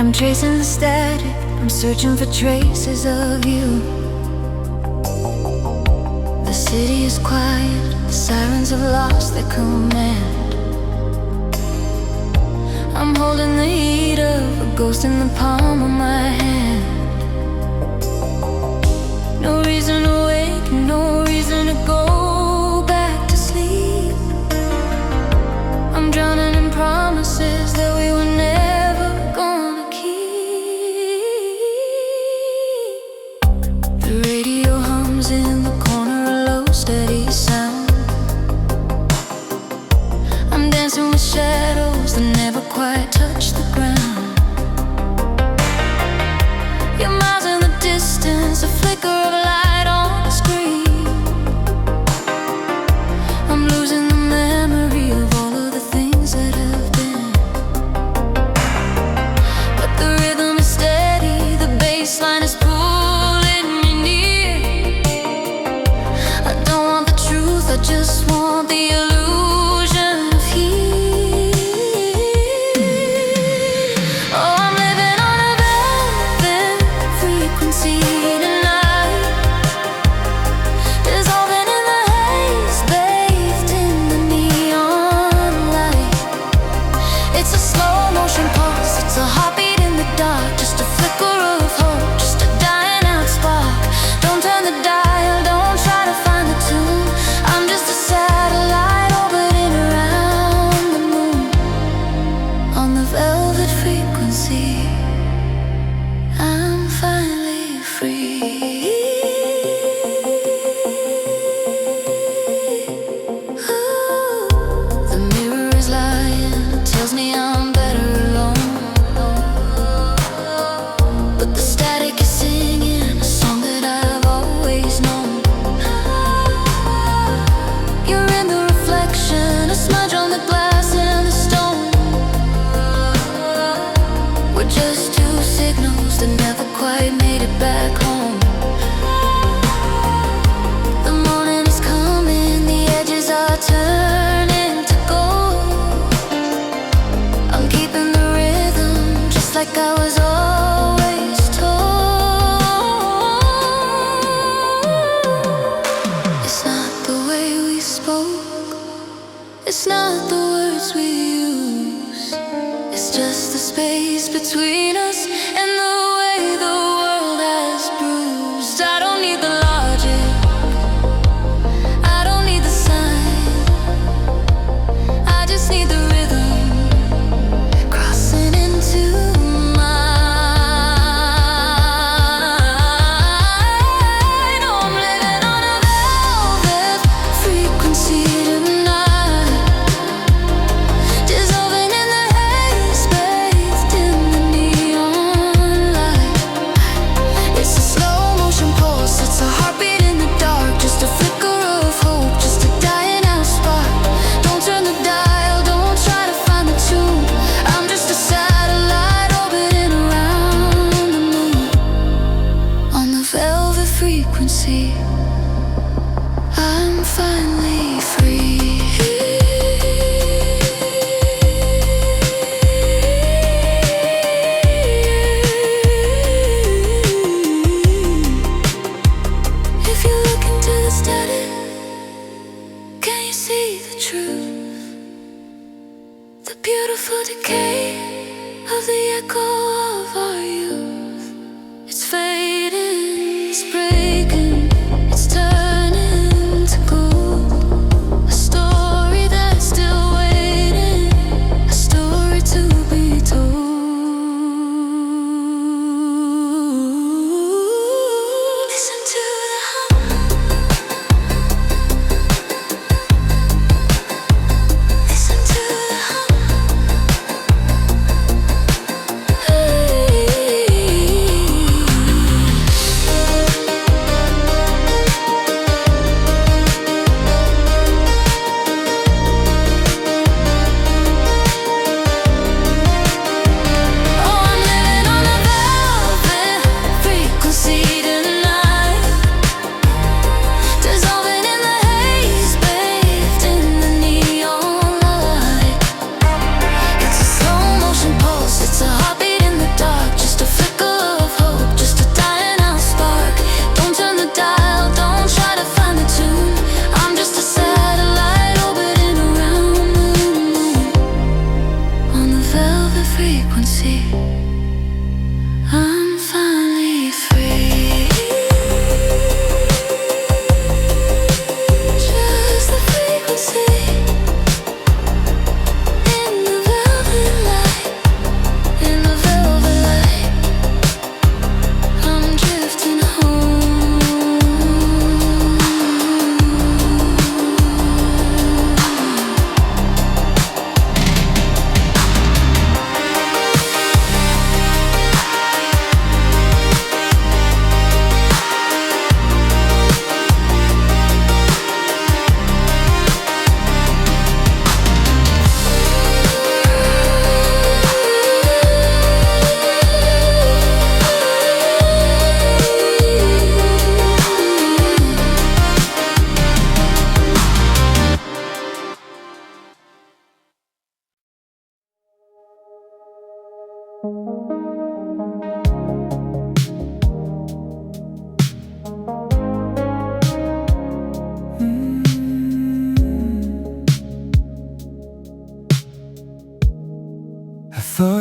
I'm tracing the static, I'm searching for traces of you. The city is quiet, the sirens have lost their command. I'm holding the heat of a ghost in the palm of my hand. No reason to wake, no reason to go back to sleep. I'm drowning in promises that we were never gonna keep. The radio hums in the corner, a low steady sound. I'm dancing with shadows that never quite touch the ground. You're miles in the distance, a flicker of light on the screen. I'm losing the memory of all of the things that have been. But the rhythm is steady, the bass line is pulling me near. I don't want the truth, I just want the illusion of here. Oh, I'm living on a velvet frequency tonight, dissolving in the haze, bathed in the neon light. It's a slow motion pulse, it's a heartbeat in the dark, just a flicker of hope, just a dying out spark. Don't turn the dial, don't try to find the tune. I'm just a satellite orbiting around the moon. On the velvet frequency, I'm finally free. Ooh, the mirror is lying, it tells me I'm better alone. But the static is singing a song that I've always known. You're in the reflection, a smudge on the glass and the stone. We're just two signals that never quite made it back home. The morning is coming, the edges are turning to gold. I'm keeping the rhythm, just like I was always told. It's not the way we spoke, it's not the words we use. It's just the space between us and the way the world has bruised. I don't need the logic, I don't need the sign, I just need the rhythm crossing into mine. Oh, I'm living on a velvet frequency tonight, dissolving in the haze, bathed in the neon light. It's a slow motion pulse, it's a heartbeat in the dark, just a flicker of hope, just a dying out spark. Don't turn the dial, don't try to find the tune. I'm just a satellite orbiting around the moon. On the velvet frequency, I'm finally free. If you look into the static, can you see the truth? The beautiful decay of the echo of our youth. It's fading, it's breaking, it's turning to gold. A story that's still waiting, a story to be told. Listen to the hum, listen to the hum. Hey.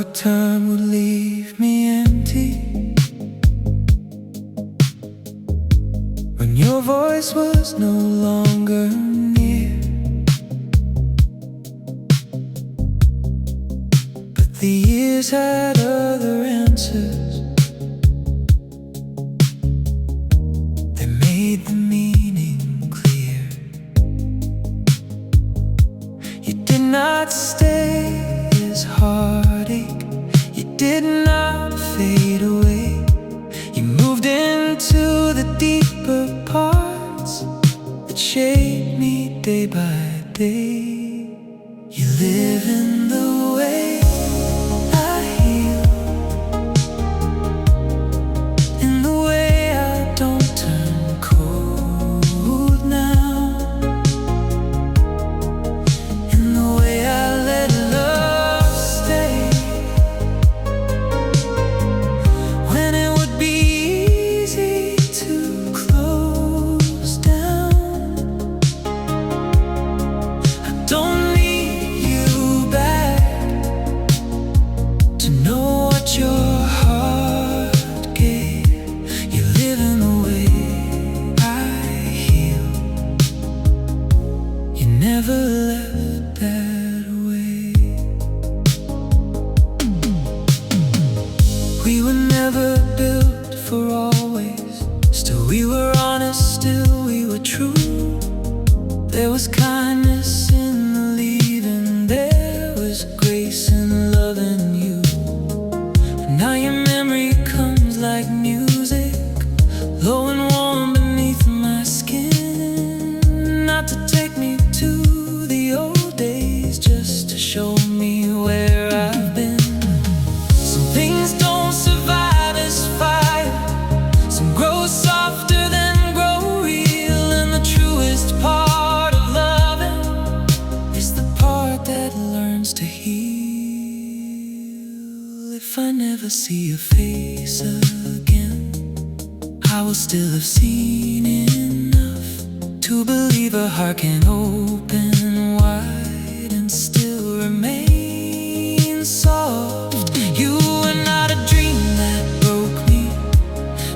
what time would leave me empty, when your voice was no longer near. But the years had other answers. They made the meaning clear. You did not stay as heartache, you did not fade away. You moved into the deeper parts that shaped me day by day. You live in the way I heal, in the way I don't turn cold now, in the way I let love stay when it would be easy to close down. I don't need you back to know what your heart gave. You live in the way I heal. You never left that way. We were never built for always. Still we were honest, still we were true. There was kindness in the leaving, there was grace in loving you. But now your memory comes like music, low and warm beneath my skin. Not to take me to the old days, just to show me where I've been. Some things don't survive as fire, some grow softer than grow real. And the truest part of loving is the part that learns to heal. If I never see your face again, I will still have seen enough to believe a heart can open wide and still remain soft. You were not a dream that broke me,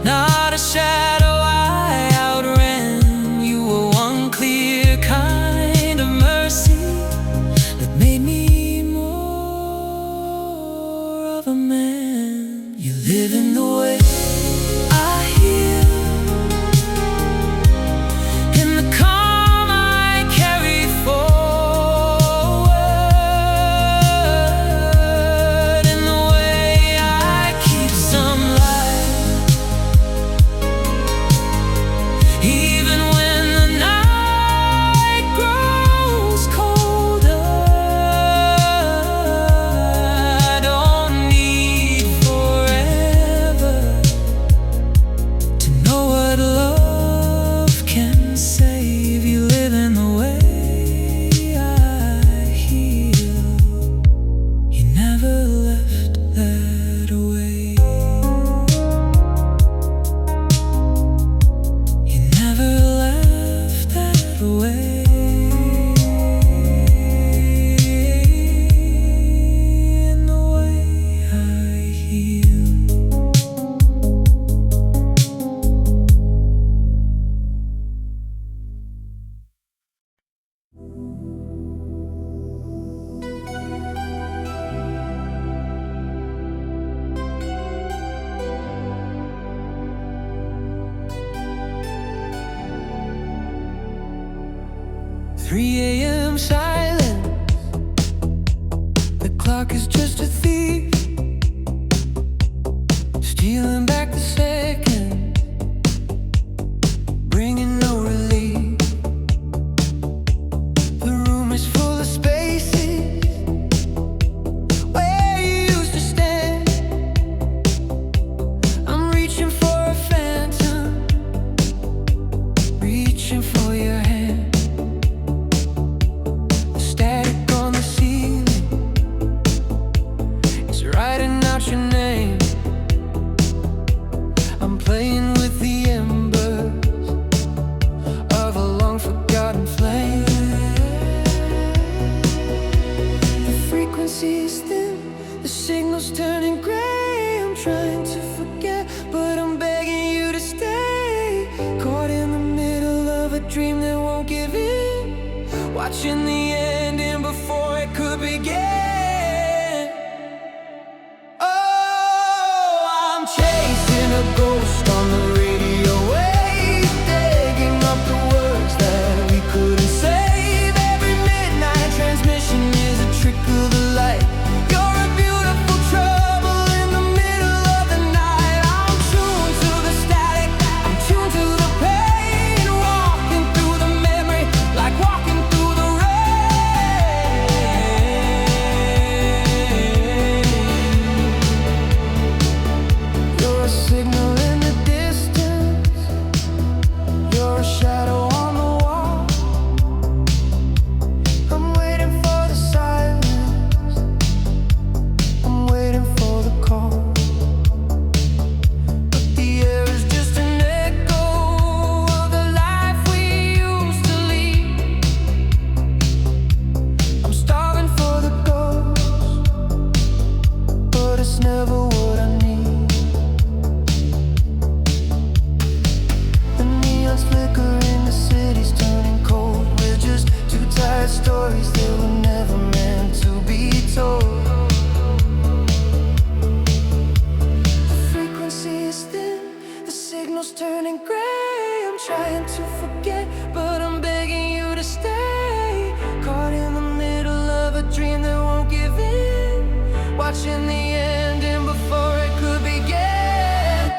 not a shadow I outran. You were one clear kind of mercy that made me more of a man. You live in the way I heal, in the calm I carry forward, in the way I keep some light, even when the night grows colder. I don't need forever to know what love can save. You live in the way I heal. You never left that way. You never left that way. In the way I heal. Three a.m. silence. The clock is just a thief, stealing back the seconds, bringing no relief. The room is full of spaces where you used to stand. I'm reaching for a phantom, reaching for your hand. The static on the ceiling is writing out your name. I'm playing with the embers of a long forgotten flame. The frequency is thin, the signal's watching the ending before it could begin. Oh, I'm chasing a ghost on the radio wave, digging up the words that we couldn't save. Every midnight transmission is a trick of the light. You're a beautiful trouble in the middle of the night. I'm tuned to the static, I'm tuned to the pain, walking through the memory like walking through the rain. You're a signal in the distance, you're a shadow on the wall. I'm waiting for the silence, I'm waiting for the call. But the air is just an echo of the life we used to lead. I'm starving for the ghost, but it's never what I need. The neons flickering, the city's turning cold. We're just two tired stories that were never meant to be told. The frequency is thin, the signal's turning gray. I'm trying to forget, but I'm begging you to stay. Caught in the middle of a dream that won't give in, watching the ending before it could begin.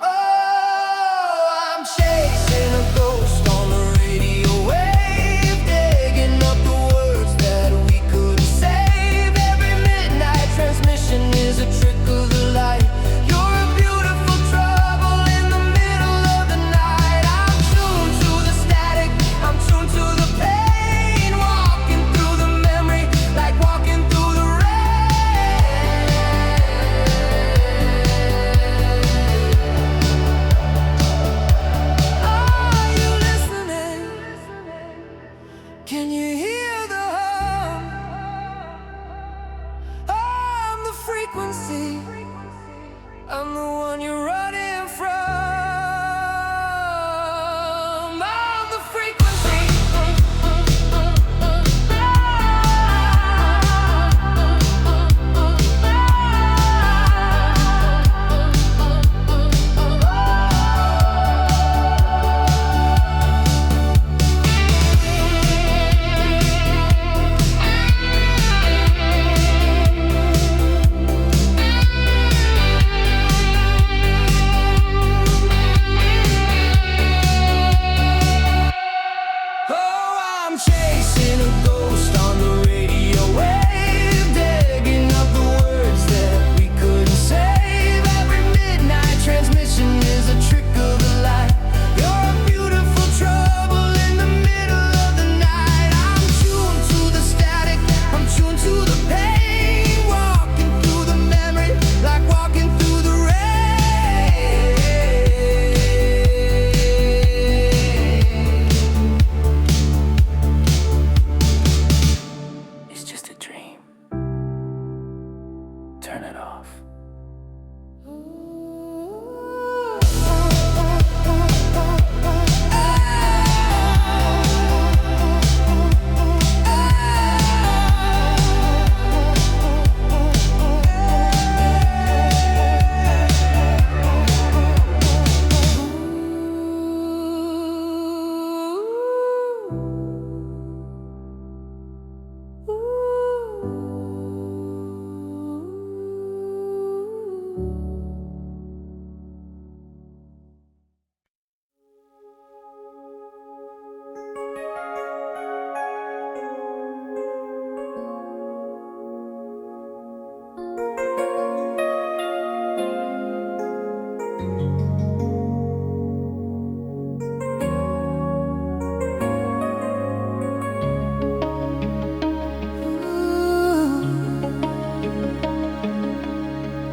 Oh, I'm chasing a ghost on the radio wave, digging up the words that we couldn't save. Every midnight transmission is a trick of the light. You're a beautiful trouble in the middle of the night. I'm tuned to the static, I'm tuned to the pain, walking through the memory like walking through the rain. Are you listening? Can you hear the hum? I'm the frequency, I'm the one you're running from. I'm the frequency. Oh, I'm chasing a ghost on the radio wave, digging up the words that we couldn't save. Every midnight transmission is a trick of the light. You're a beautiful trouble in the middle of the night. I'm tuned to the static, I'm tuned to the pain, walking through the memory like walking through the rain. It's just a dream. Turn it off.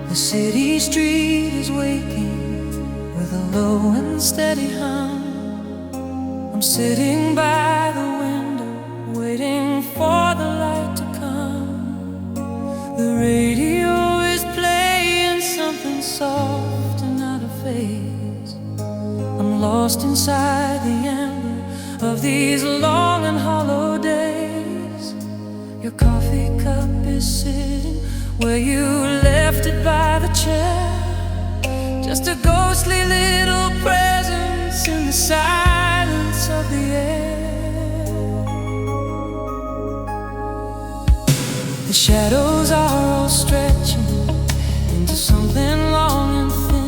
The city street is waking with a low and steady hum. I'm sitting by the window, waiting for the light to come. The radio is playing something soft and out of phase. I'm lost inside the amber of these long and hollow days. Your coffee cup is sitting where you left it by the chair, just a ghostly little presence in the silence of the air. The shadows are all stretching into something long and thin.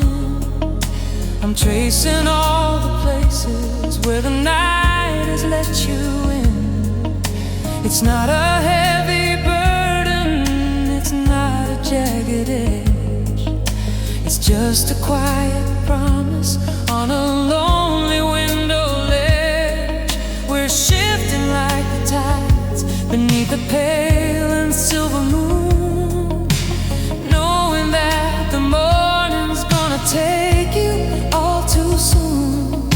I'm tracing all the places where the night has let you in. It's not a heavy burden, it's not a jagged edge. It's just a quiet promise on a lonely window ledge. We're shifting like the tides beneath the pale and silver moon, knowing that the morning's gonna take you all too soon.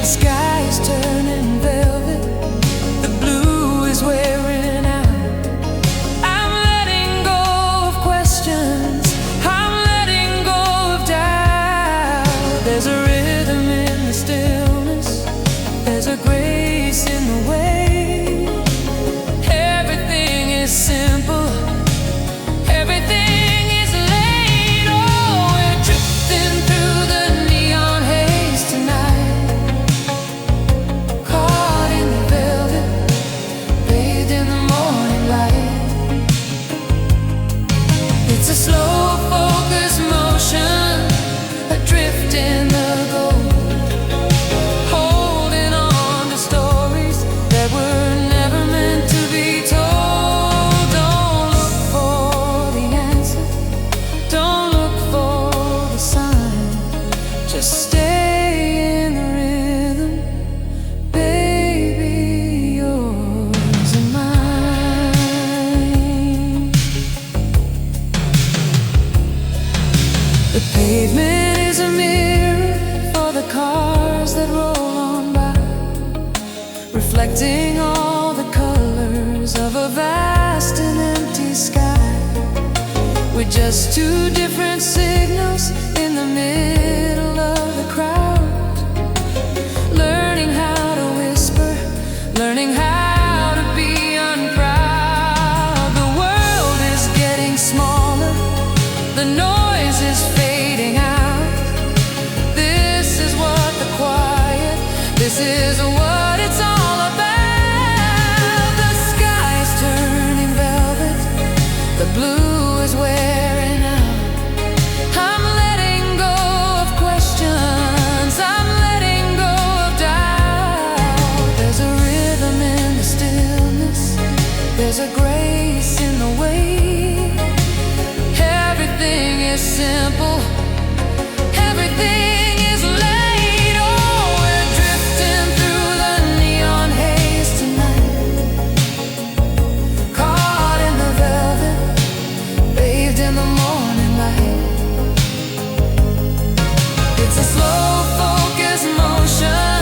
The sky is turning velvet, the blue is wearing out. I'm letting go of questions, I'm letting go of doubt. There's a rhythm in the stillness, there's a grace in the way. Everything is simple, everything is laid. Oh, we're drifting through the neon haze tonight, caught in the velvet, bathed in the morning light. It's a slow focused motion, adrift in the gold, holding on to stories that were never meant to be told. Don't look for the answer, don't look for the sign, just stay in the rhythm, baby, yours and mine. The pavement is a mirror for the cars that roll on by, reflecting all the colors of a vast and empty sky. We're just two different signals in the middle of the crowd, learning how to whisper, learning how to be unproud. The world is getting smaller, the noise is fading out. This is what the quiet, this is what it's all about. The sky's turning velvet, the blue is wearing out. I'm letting go of questions, I'm letting go of doubt. There's a rhythm in the stillness, there's a grace in the way. Everything is simple, everything is laid. Oh, we're drifting through the neon haze tonight, caught in the velvet, bathed in the morning light. It's a slow focused motion,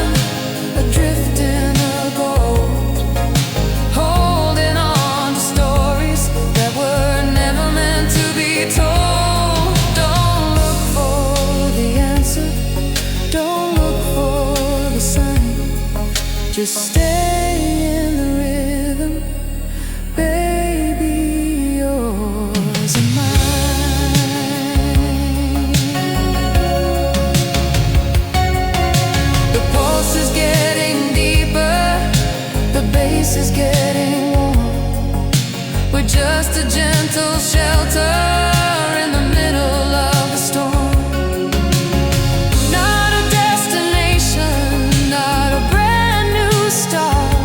adrift in the gold, holding on to stories that were never meant to be told. Don't look for the answer, don't look for the sign, just stay in the rhythm, baby, yours and mine. The pulse is getting deeper, the bass is getting warm. We're just a gentle shelter in the middle of the storm. Not a destination, not a brand new start,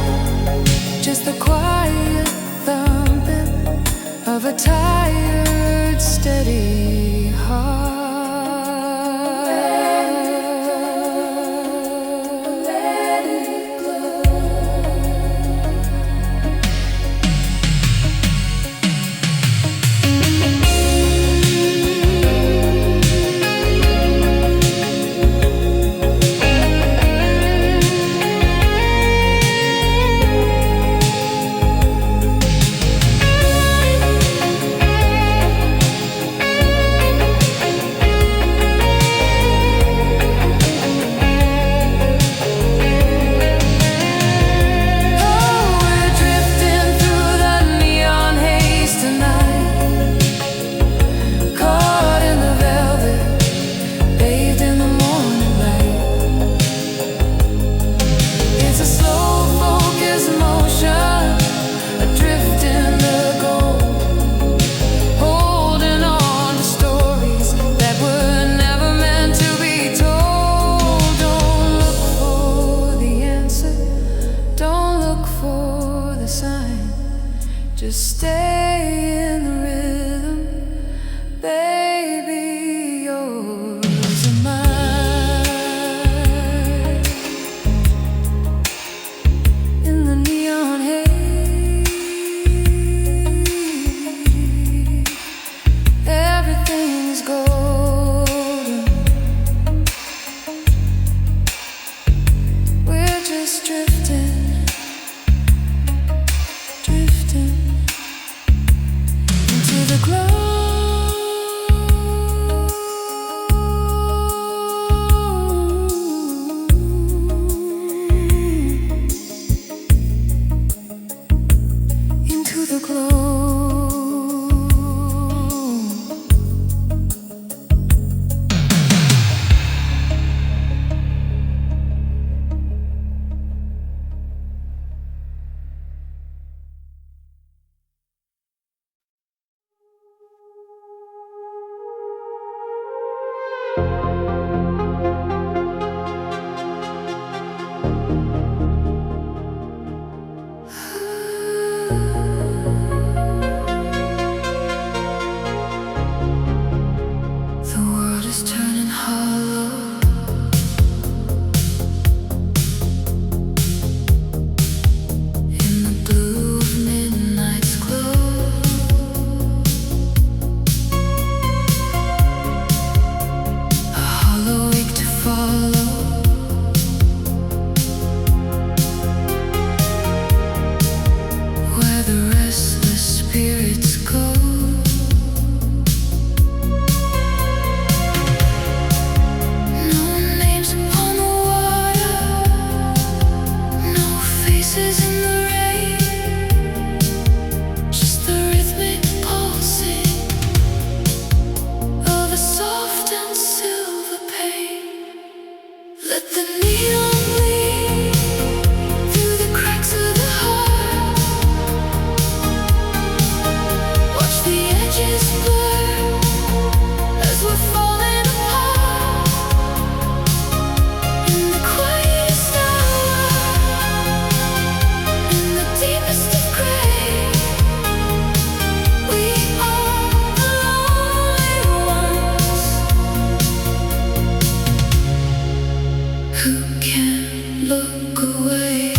look away.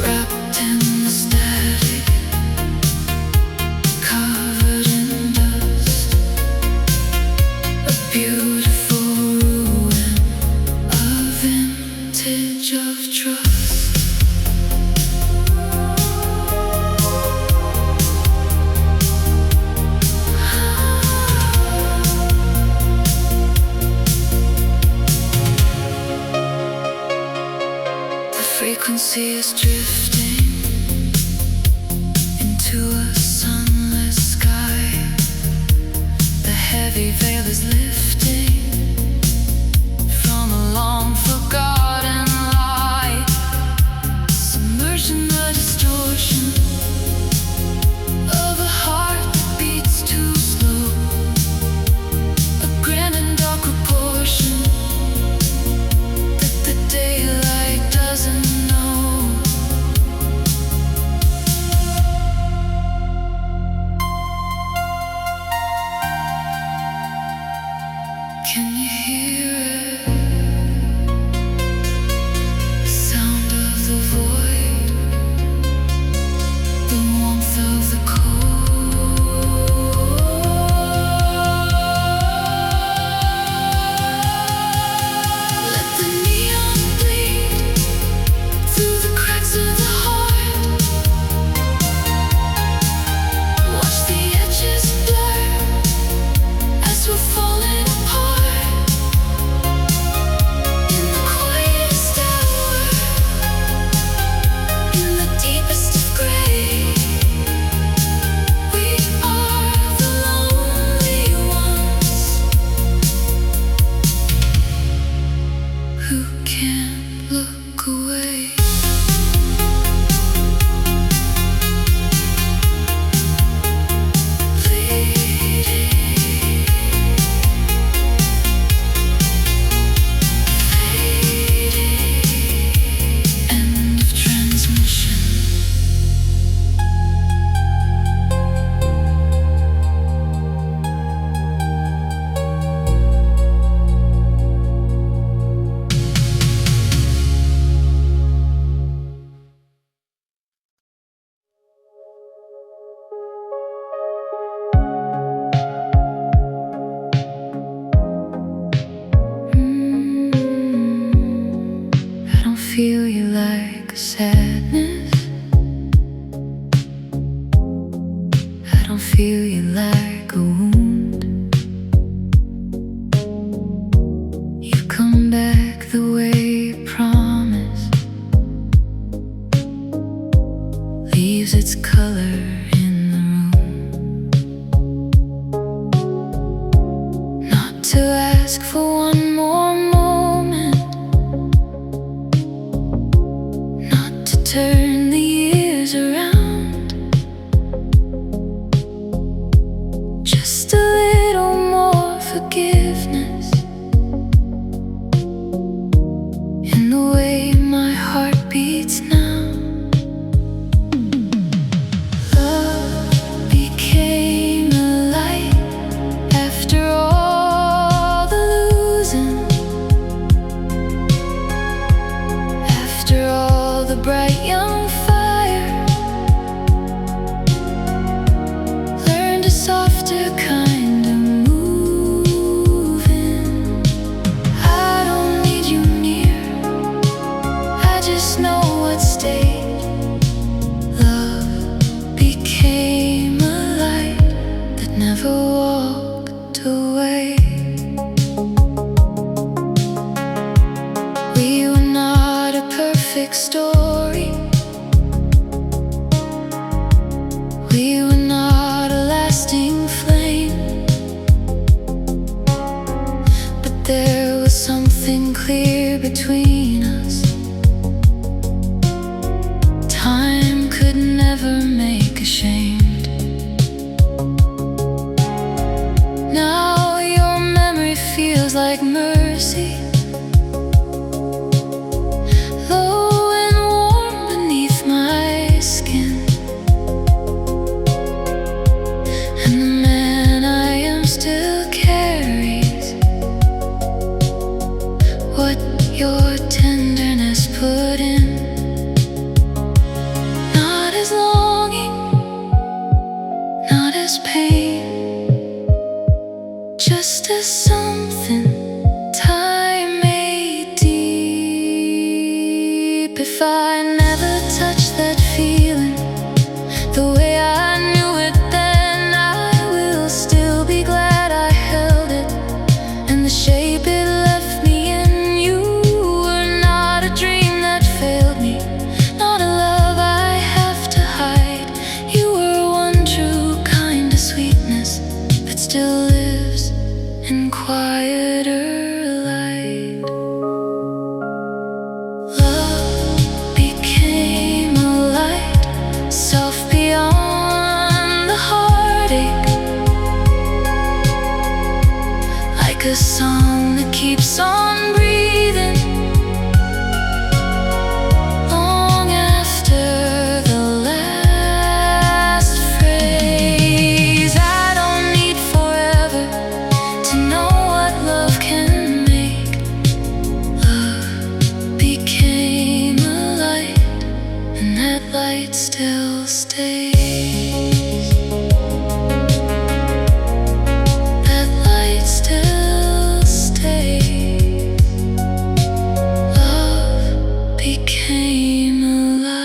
Wrapped in the static, covered in dust, a beautiful ruin, a vintage of trust. Frequency is drifting into a sunless sky. The heavy veil is lifting from a long forgotten lie, submerged in the distortion of a heart that beats too slow, a grand and dark proportion that the daylight doesn't. Can you hear it? The sound of the void, the warmth of the cold. Let the neon bleed through the cracks of the heart. Watch the edges blur as we're falling apart. Who can't look away? Bleeding, fading, end of transmission. I don't feel you like a sadness. I don't feel you like a wound. You've come back the way you promised. Leaves its color in the room. Not to ask for one more moment, not to turn the years around, just a little more forgiveness in the way my heart beats now. Love became a light after all the losing, after all the bright young fire. Learned a softer kind of moving. I don't need you near, I just know what stayed. Love became a light that never walked away. We were not a perfect story. We were not a lasting flame, but there was something clear between us. Time could never make ashamed. Now your memory feels like mercy, low and warm beneath my skin. And the man I am still carries what your tenderness put in, not as longing, not as pain, just as something time made deep. If I never touched that feeling the way I knew it then, I will still be glad I held it and the shape it left me in. You were not a dream that failed me, not a love I have to hide. You were one true kind of sweetness that still lives in quieter light. Love became a light, soft beyond the heartache, like a song that keeps on breathing long after the last phrase. I don't need forever to know what love can make. Love became a light, and that light still stays. That light still stays. Love became a light.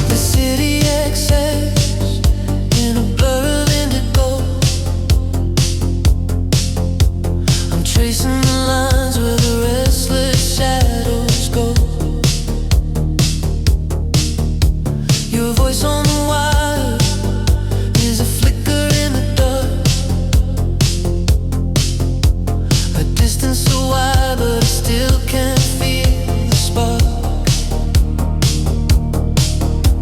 The city excess in a blur of indigo. I'm tracing the lines where the restless shadows go. Your voice on the wire is a flicker in the dark, a distance so wide but I still can't feel the spark.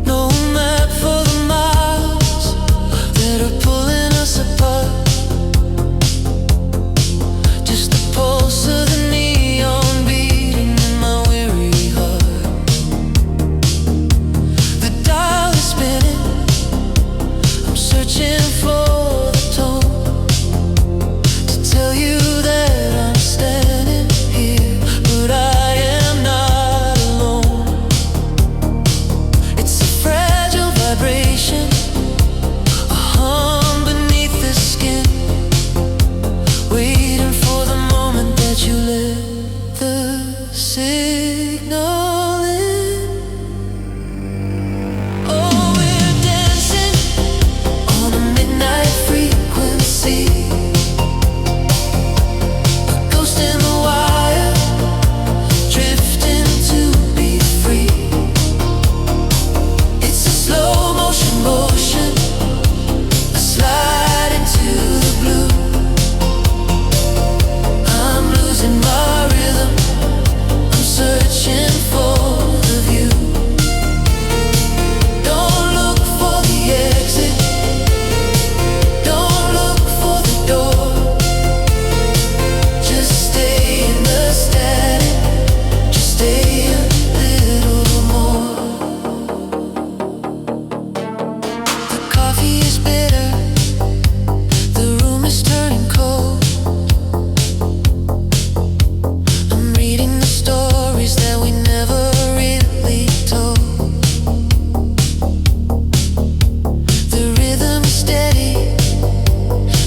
No map for the miles that are pulling us apart, just the pulse of the neon beating in my weary heart. The dial is spinning, I'm searching for the tone to tell you that I'm standing here, but I am not alone. It's a fragile vibration, a hum beneath the skin, waiting for the moment that you let the signal in. Oh, we're dancing on a midnight frequency, a ghost in the wire, drifting to be free. It's a slow motion, a slide into the blue. I'm losing my rhythm, I'm searching for the view. Don't look for the exit, don't look for the door, just stay in the static, just stay a little more. The coffee is bitter, the room is turning cold. I'm reading the stories that we never really told. The rhythm is steady,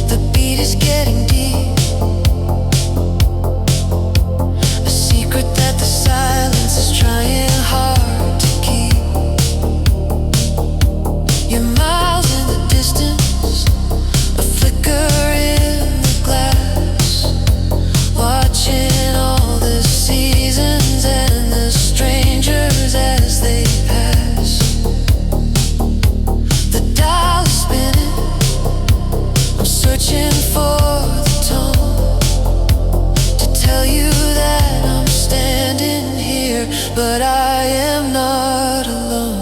the beat is getting deep, a secret that the silence is trying hard to keep. You're miles in the distance, a flicker in the glass, watching all the seasons and the strangers as they pass. The dial is spinning, I'm searching for but I am not alone.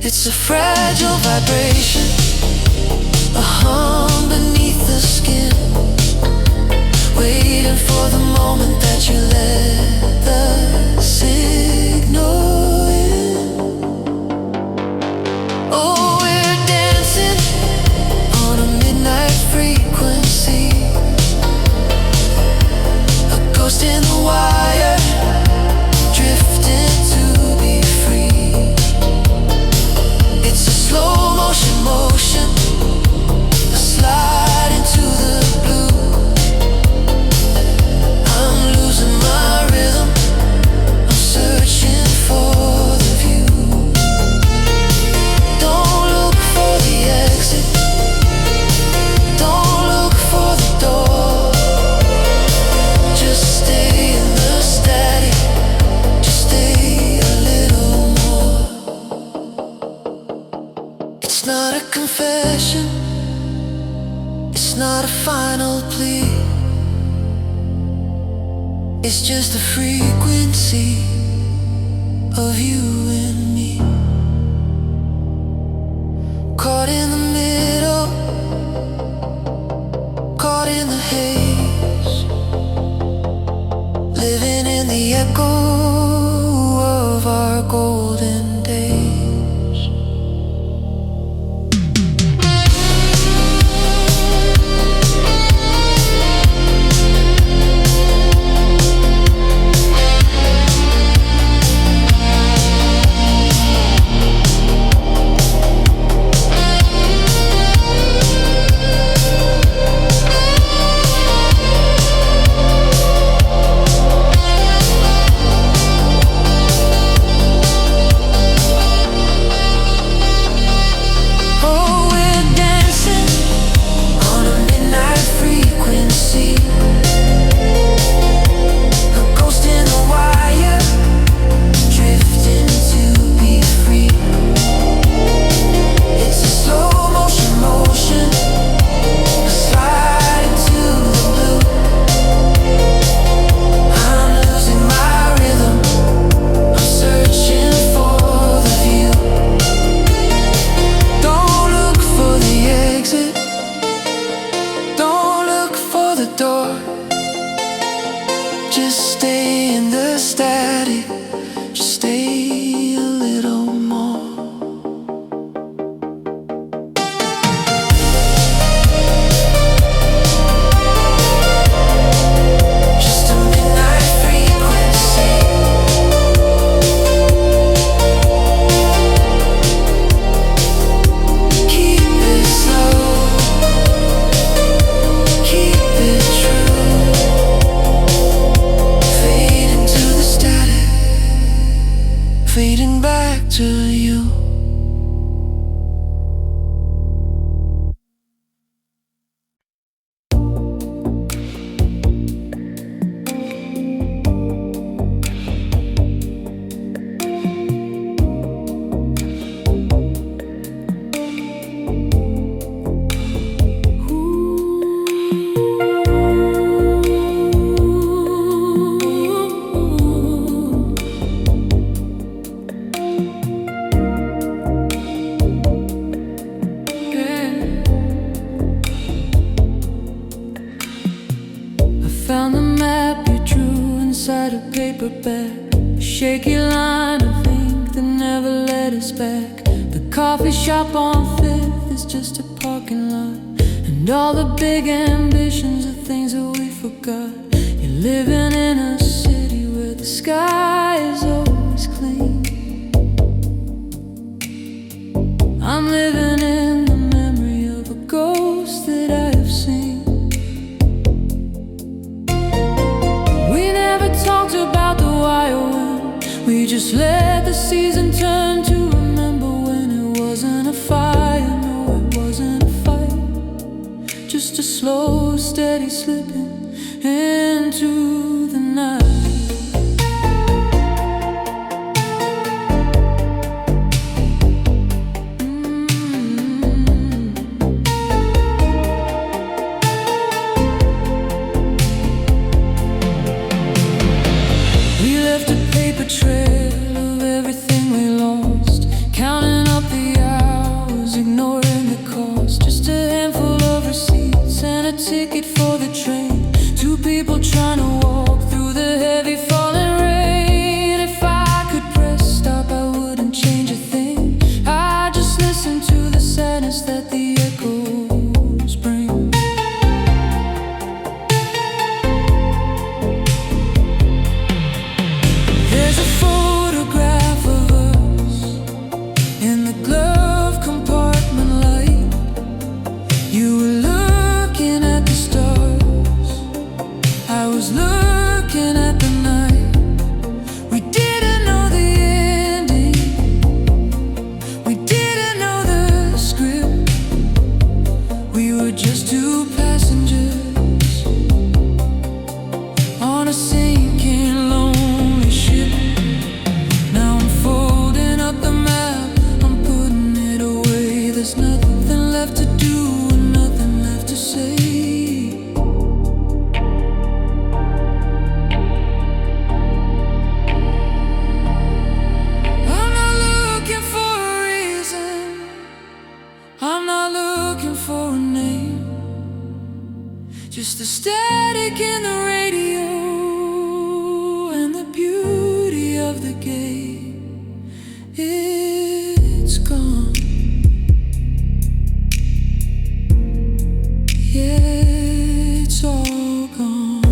It's a fragile vibration, a hum beneath the skin, waiting for the moment that you let the signal in. Oh, we're dancing on a midnight frequency, a ghost in the wire, drifting to be free. It's a slow motion, a slide into the blue. I'm losing my rhythm, I'm searching for the view. Don't look for the exit, don't look for the door. Just stay in the static, just stay a little more. It's not a confession, it's not a final plea. It's just a frequency of you and me, caught in the middle, caught in the haze, living in the echo of our golden days. Just stay in the static, just stay a little more. Just a midnight frequency. Keep it slow, keep it true. Fading back to you. Found the map you drew inside a paper bag, a shaky line of ink that never led us back. The coffee shop on Fifth is just a parking lot, and all the big ambitions are things that we forgot. You're living in a city where the sky is always clean. I'm living in the memory of a ghost that I have seen. Talked about the why or when. We just let the season turn to remember when it wasn't a fire, no, it wasn't a fight. Just a slow, steady slipping into the night. We left ticket for the train. Two people trying to walk through the heavy falling rain. If I could press stop, I wouldn't change a thing. I just listen to the sadness that the echoes bring. There's a photograph of us in the glove compartment light. You were looking at the stars, I was looking at the night. We didn't know the ending, we didn't know the script. We were just two passengers on a sinking lonely ship. Now I'm folding up the map, I'm putting it away. There's nothing left to do and nothing left to say. I'm not looking for a reason, I'm not looking for a name. Just the static in the radio and the beauty of the game. It's gone. Yeah, it's all gone.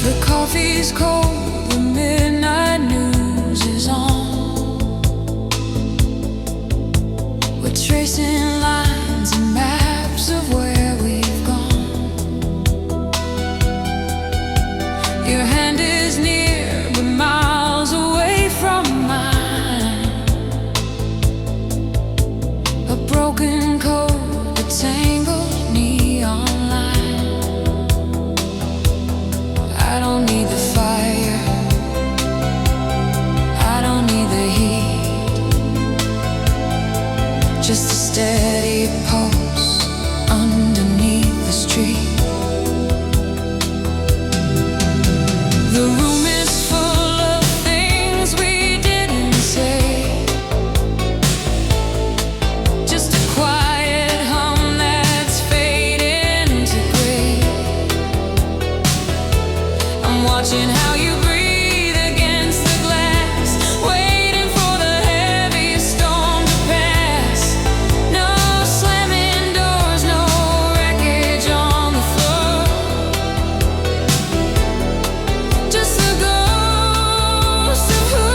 The coffee's cold, the midnight news is on. We're tracing lines and maps of where we've gone. Your hand is near, but miles away from mine. A broken code, a tangled neon line. I don't need the fire, I don't need the heat. Just a steady pulse underneath the street. The room is full of things we didn't say. Just a quiet hum that's fading to gray. I'm watching how you breathe against the glass, waiting for the heavy storm to pass. No slamming doors, no wreckage on the floor. Just the ghost of who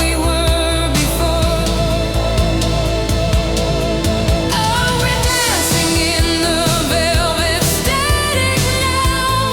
we were before. Oh, we're dancing in the velvet static now.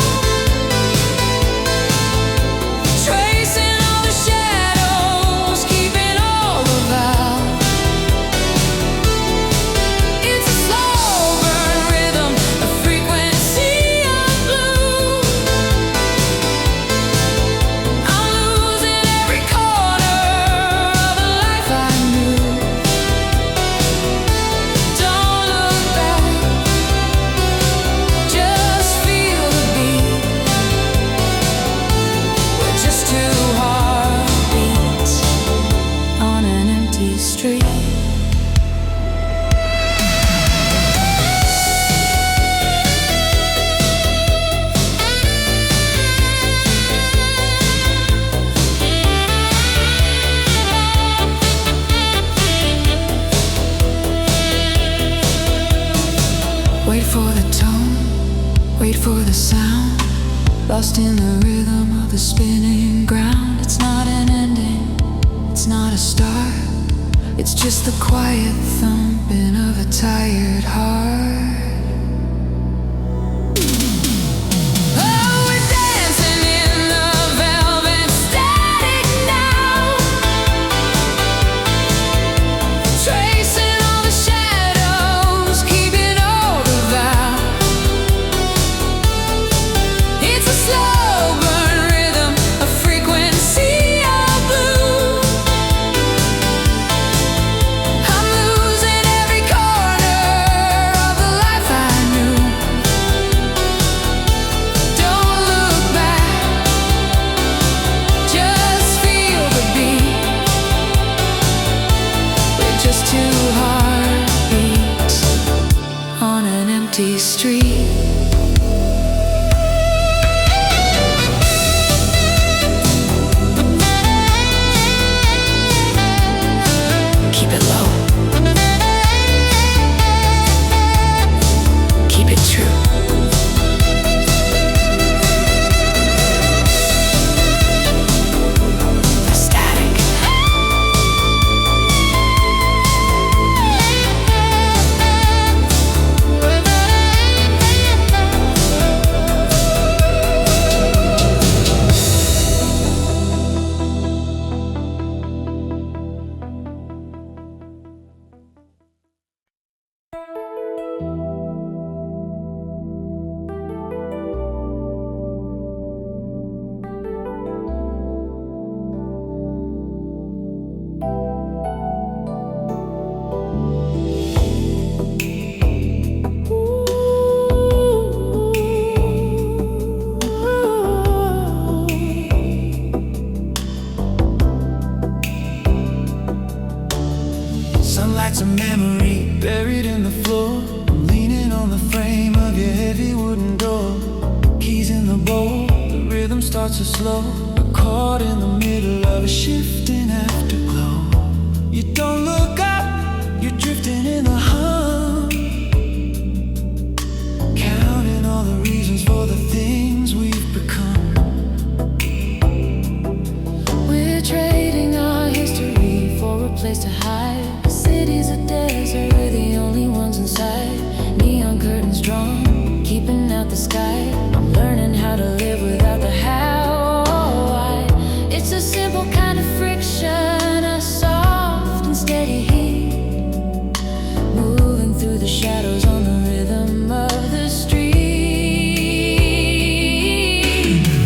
lost in the rhythm of the spinning ground. It's not an ending, it's not a start, it's just the quiet thumping of a tired heart. Street. Keep it low. Keep it true. The static. Sunlight's a memory buried in the floor. I'm leaning on the frame of your heavy wooden door. Keys in the bowl, the rhythm starts to slow. I'm caught in the middle of a shifting afterglow. You don't look up, you're drifting in the hum, counting all the reasons for the things we've become. We're trading our history for a place to hide. City's a desert, we're the only ones inside. Neon curtains drawn, keeping out the sky. I'm learning how to live without the how or why. It's a simple kind of friction, a soft and steady heat, moving through the shadows on the rhythm of the street.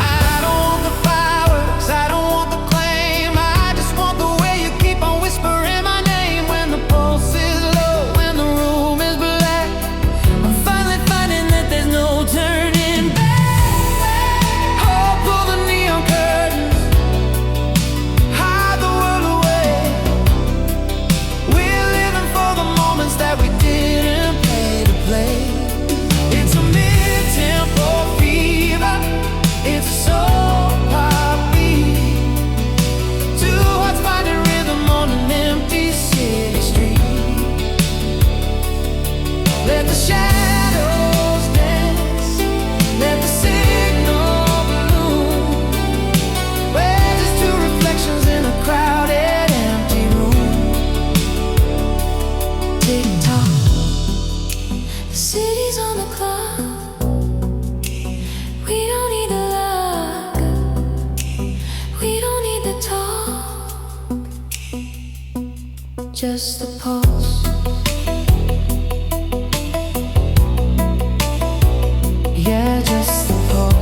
I don't want the fireworks, I don't want the claim, I just want the way you keep on whispering my name. When the pulse is low, when the room is black, I'm finally finding that there's no turning back. Oh, pull the neon curtains, hide the world away. We're living for the moments that we didn't pay to play. It's a mid-tempo fever, it's a soul-pop beat. Two hearts finding rhythm on an empty city street. Let the shadows dance, let the signal bloom. We're just two reflections in a crowded, empty room. Tick-tock, the city's on the clock. We don't need the luck, we don't need the talk, just the pulse. Yeah, just the pulse.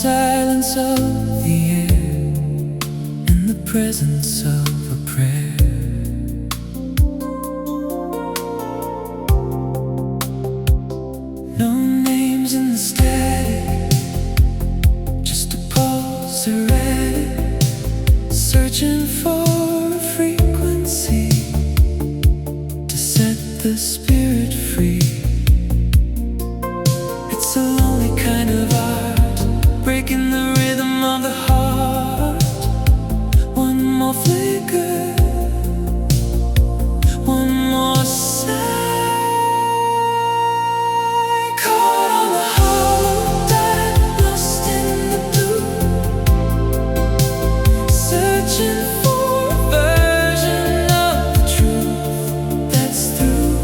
silence of the air, in the presence of a prayer. No names in the static, just a pulse erratic, searching for a frequency to set the spirit free. It's a lonely kind of art, breaking the rhythm of the heart. One more flicker, one more sigh, caught on the hollow tide, lost in the blue, searching for a version of the truth that's through.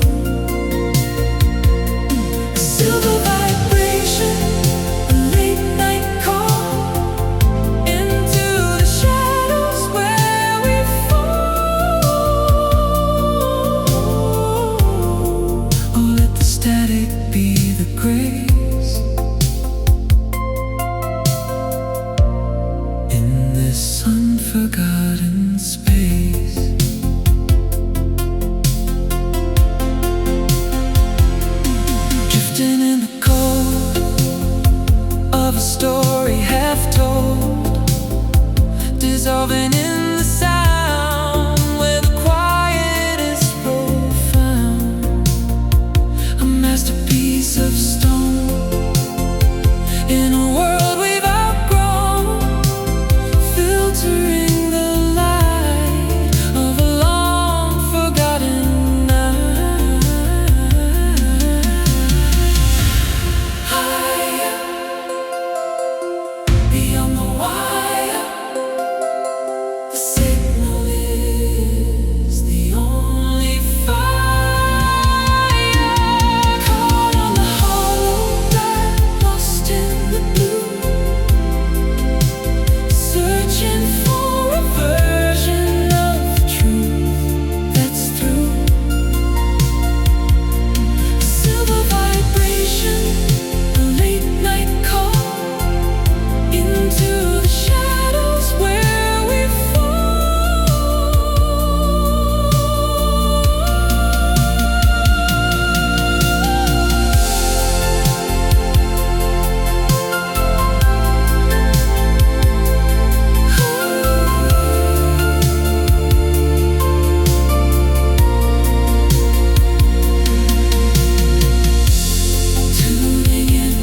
A silver vibration, a late night call into the shadows where we fall. Oh, let the static be the grace in this unforgotten space. Drifting in the cold of a story half told, dissolving in the sound where the quiet is profound. A masterpiece of stone in a world we've outgrown, filtering the light of a long forgotten night. Higher, beyond the wire, the signal is the only fire. Caught on the hollow tide, lost in the blue, searching for a version of the truth that's through. A silver vibration, a late night call into the shadows where we fall. Tuning in,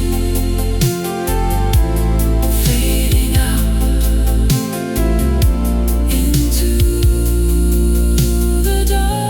fading out into the dark.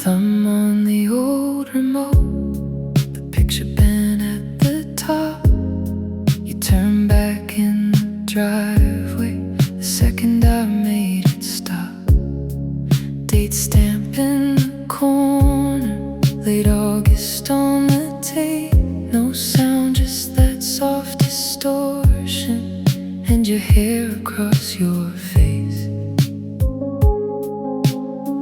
Thumb on the old remote, the picture pen at the top. You turn back in the driveway the second I made it stop. Date stamp in the corner, late August on the tape. No sound, just that soft distortion and your hair across your face.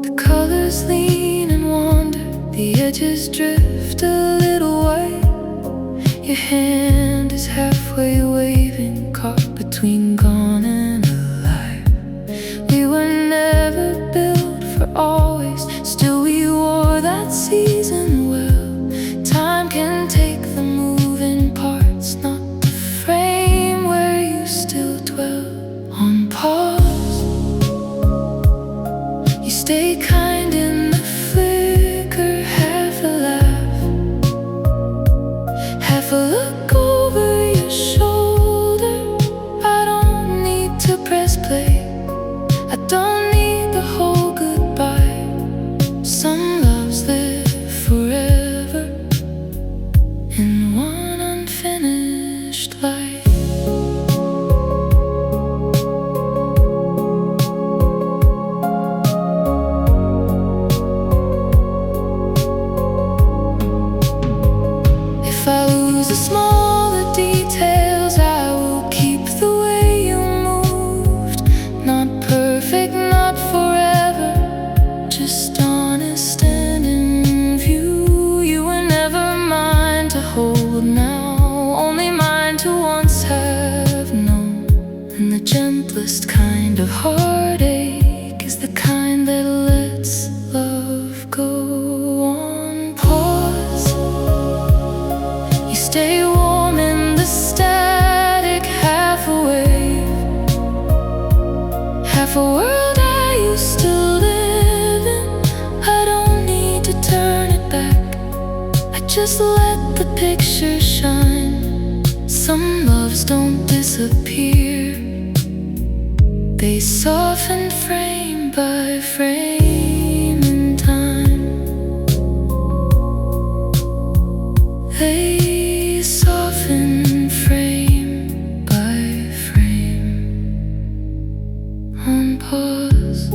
The colors lean and wander, the edges drift a little white. Your hand is halfway waving, caught between gone and alive. We were never built for always, still we wore that season well. Time can take the moving parts, not the frame where you still dwell. On pause, you stay kind in the flicker, half a laugh, half a look over your shoulder. heartache is the kind that lets love go on pause. You stay warm in the static, half a wave, half a world I used to live in. I don't need to turn it back, I just let the picture shine. Some loves don't disappear, they soften frame by frame in time. They soften frame by frame on pause.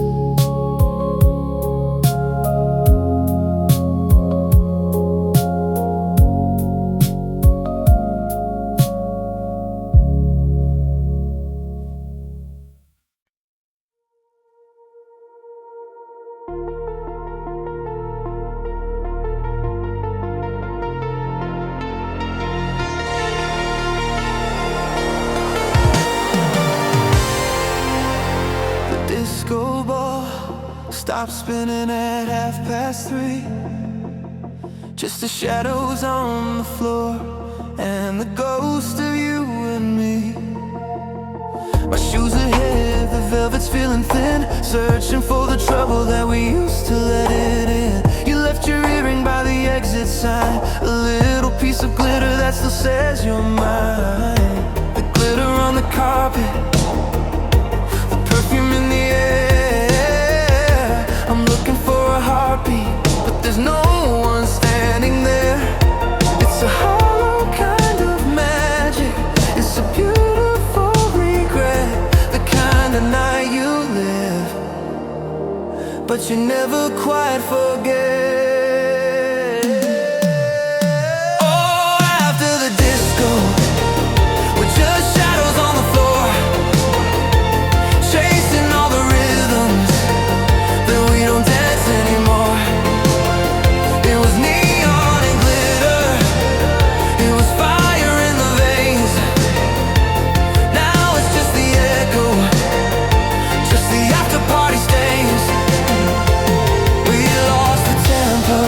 Disco ball stopped spinning at 3:30. Just the shadows on the floor and the ghost of you and me. My shoes are heavy, the velvet's feeling thin, searching for the trouble that we used to let it in. You left your earring by the exit sign, a little piece of glitter that still says you're mine. The glitter on the carpet, perfume in the air. I'm looking for a heartbeat, but there's no one standing there. It's a hollow kind of magic, it's a beautiful regret, the kind of night you live, but you never quite forget. Oh, after the disco, we're just shadows on the floor, chasing all the rhythms, then we don't dance anymore. It was neon and glitter, it was fire in the veins. Now it's just the echo, just the after party stains. We lost the tempo,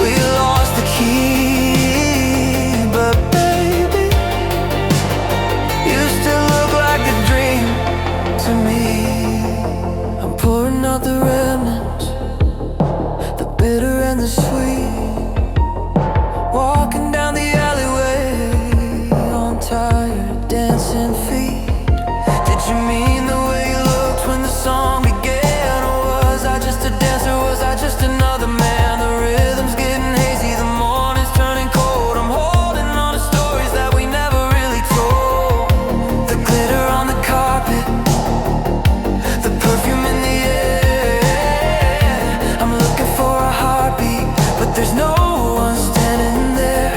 we lost the key, but baby, you still look like a dream to me. I'm pouring out the remnants, the bitter and the sweet, walking down the alleyway on tired dancing feet. Did you mean the way you looked when the song began, or was I just a dancer, was I just another man? The rhythm's getting hazy, the morning's turning cold, I'm holding on to stories that we never really told. The glitter on the carpet, the perfume in the air. I'm looking for a heartbeat, but there's no one standing there.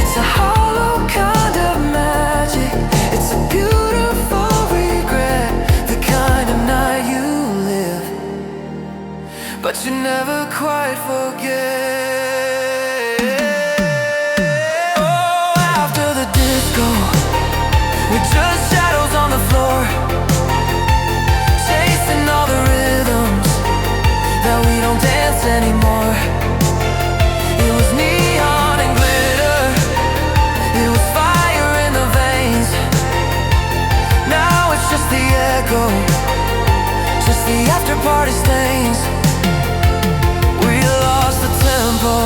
It's a hollow kind of magic, it's a beautiful regret, the kind of night you live, but you never quite forget. Oh, after the disco, we're just shadows on the floor, chasing all the rhythms, that we don't dance anymore. It was neon and glitter, it was fire in the veins. Now it's just the echo, just the after party stains. We lost the tempo,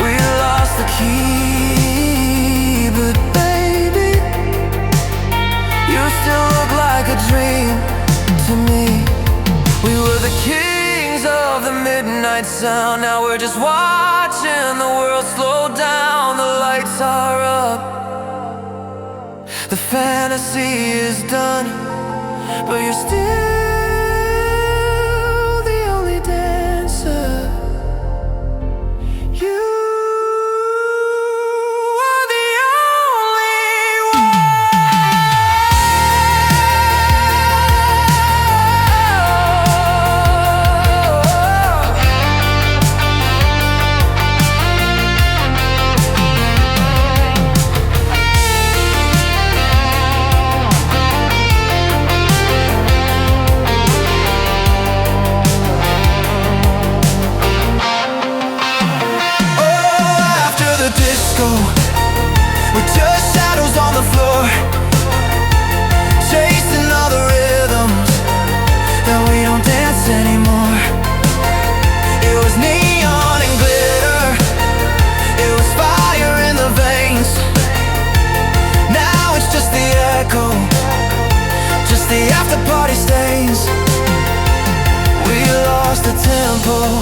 we lost the key, but baby, you still look like a dream to me. We were the kings of the midnight sound, now we're just watching the world slow down. The lights are up, the fantasy is done, but you're still the only dancer. You are the only one. pull.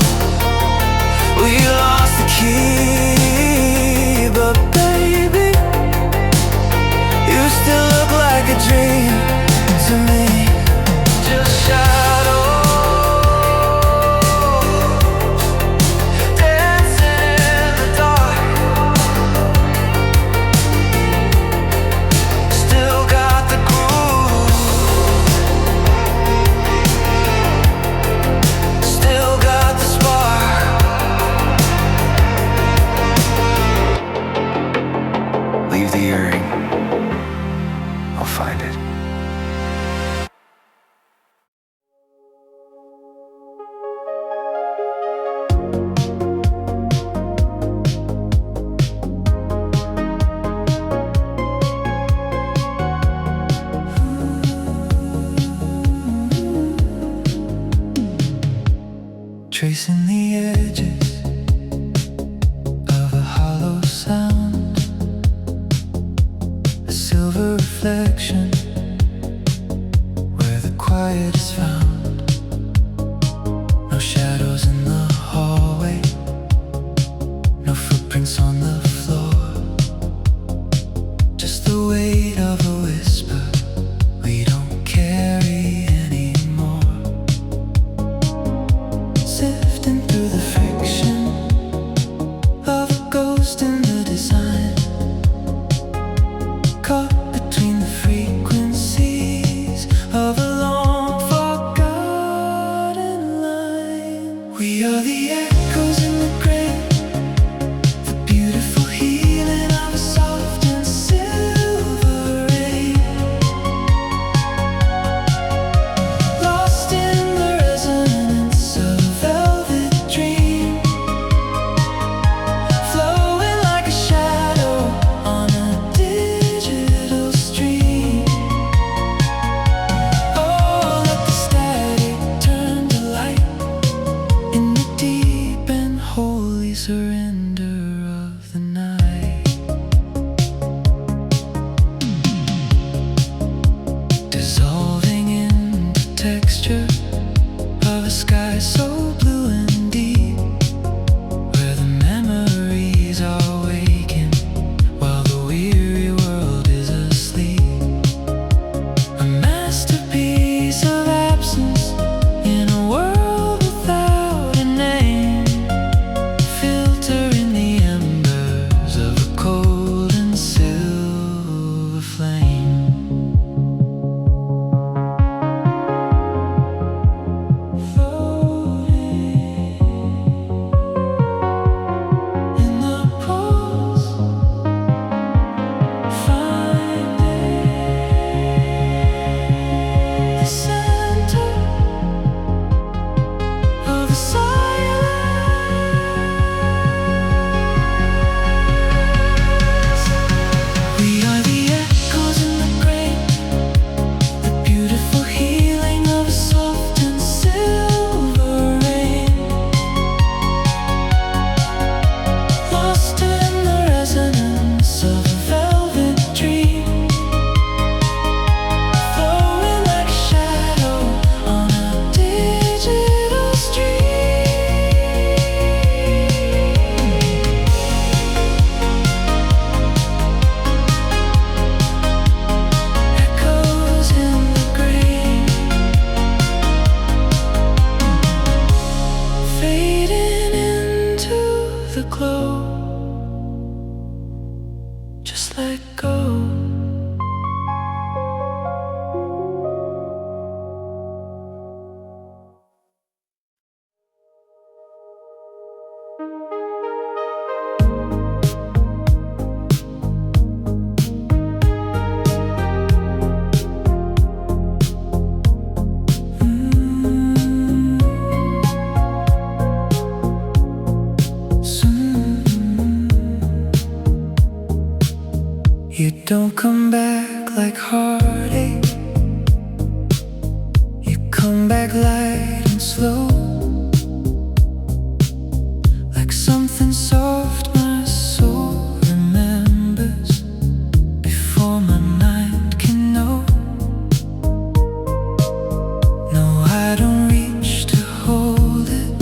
We lost the key, but baby, you still look like a dream to me. Just shadows dancing in the dark. Still got the groove, still got the spark. Leave the earring, I'll find it. Tracing the edges of a hollow sound, a silver reflection where the quiet is found. No shadows in the hallway, no footprints on the floor, just the weight of a whisper we don't carry anymore. Sifting through the friction of a ghost in the design, caught between the frequencies of a long forgotten line. We are the echoes in the grave, the beautiful healing of a soft and silver rain, lost in the resonance of a velvet dream, flowing like a shadow on a digital stream. Oh, let the static turn to light in the deep and holy surrender of the night. Dissolving into texture of a sky so blue and deep, where the memories are waking while the weary world is asleep. A masterpiece of absence in a world without a name, filtering the embers of a cold and silver flame. In the pause, finding the center of the silence. We are the echoes in the grave, the beautiful healing of a soft and silver rain, lost in the resonance of a velvet dream, flowing like a shadow on a digital stream. Echoes in the grave, fading into the glow. Just let go. You don't come back like heartache, you come back light and slow, like something soft my soul remembers before my mind can know. No, I don't reach to hold it,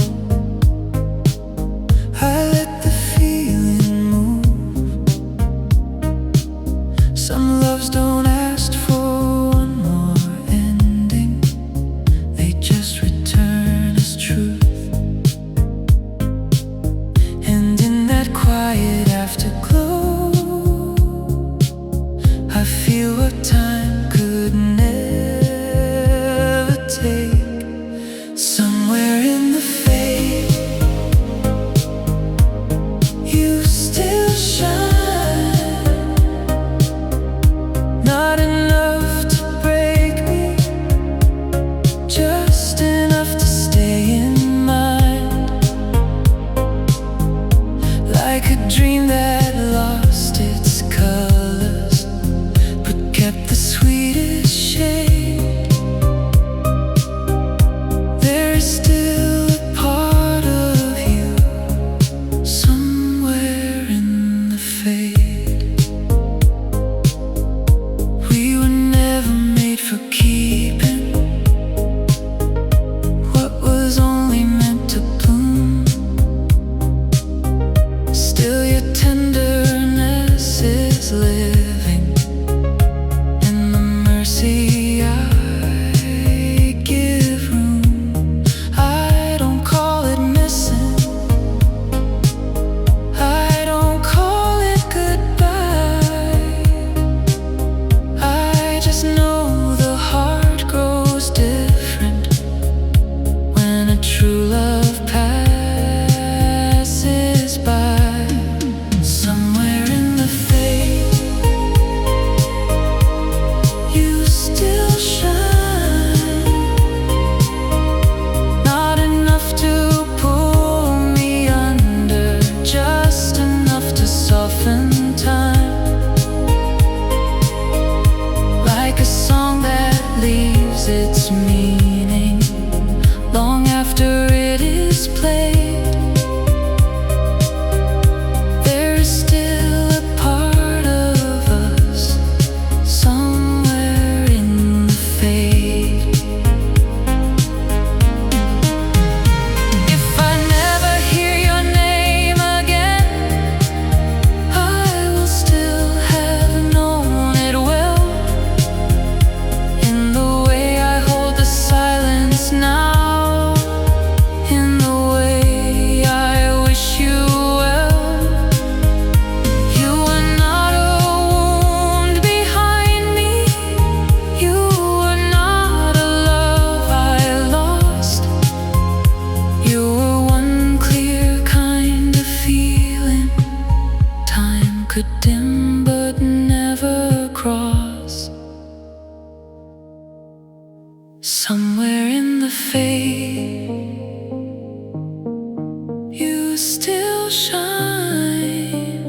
still shine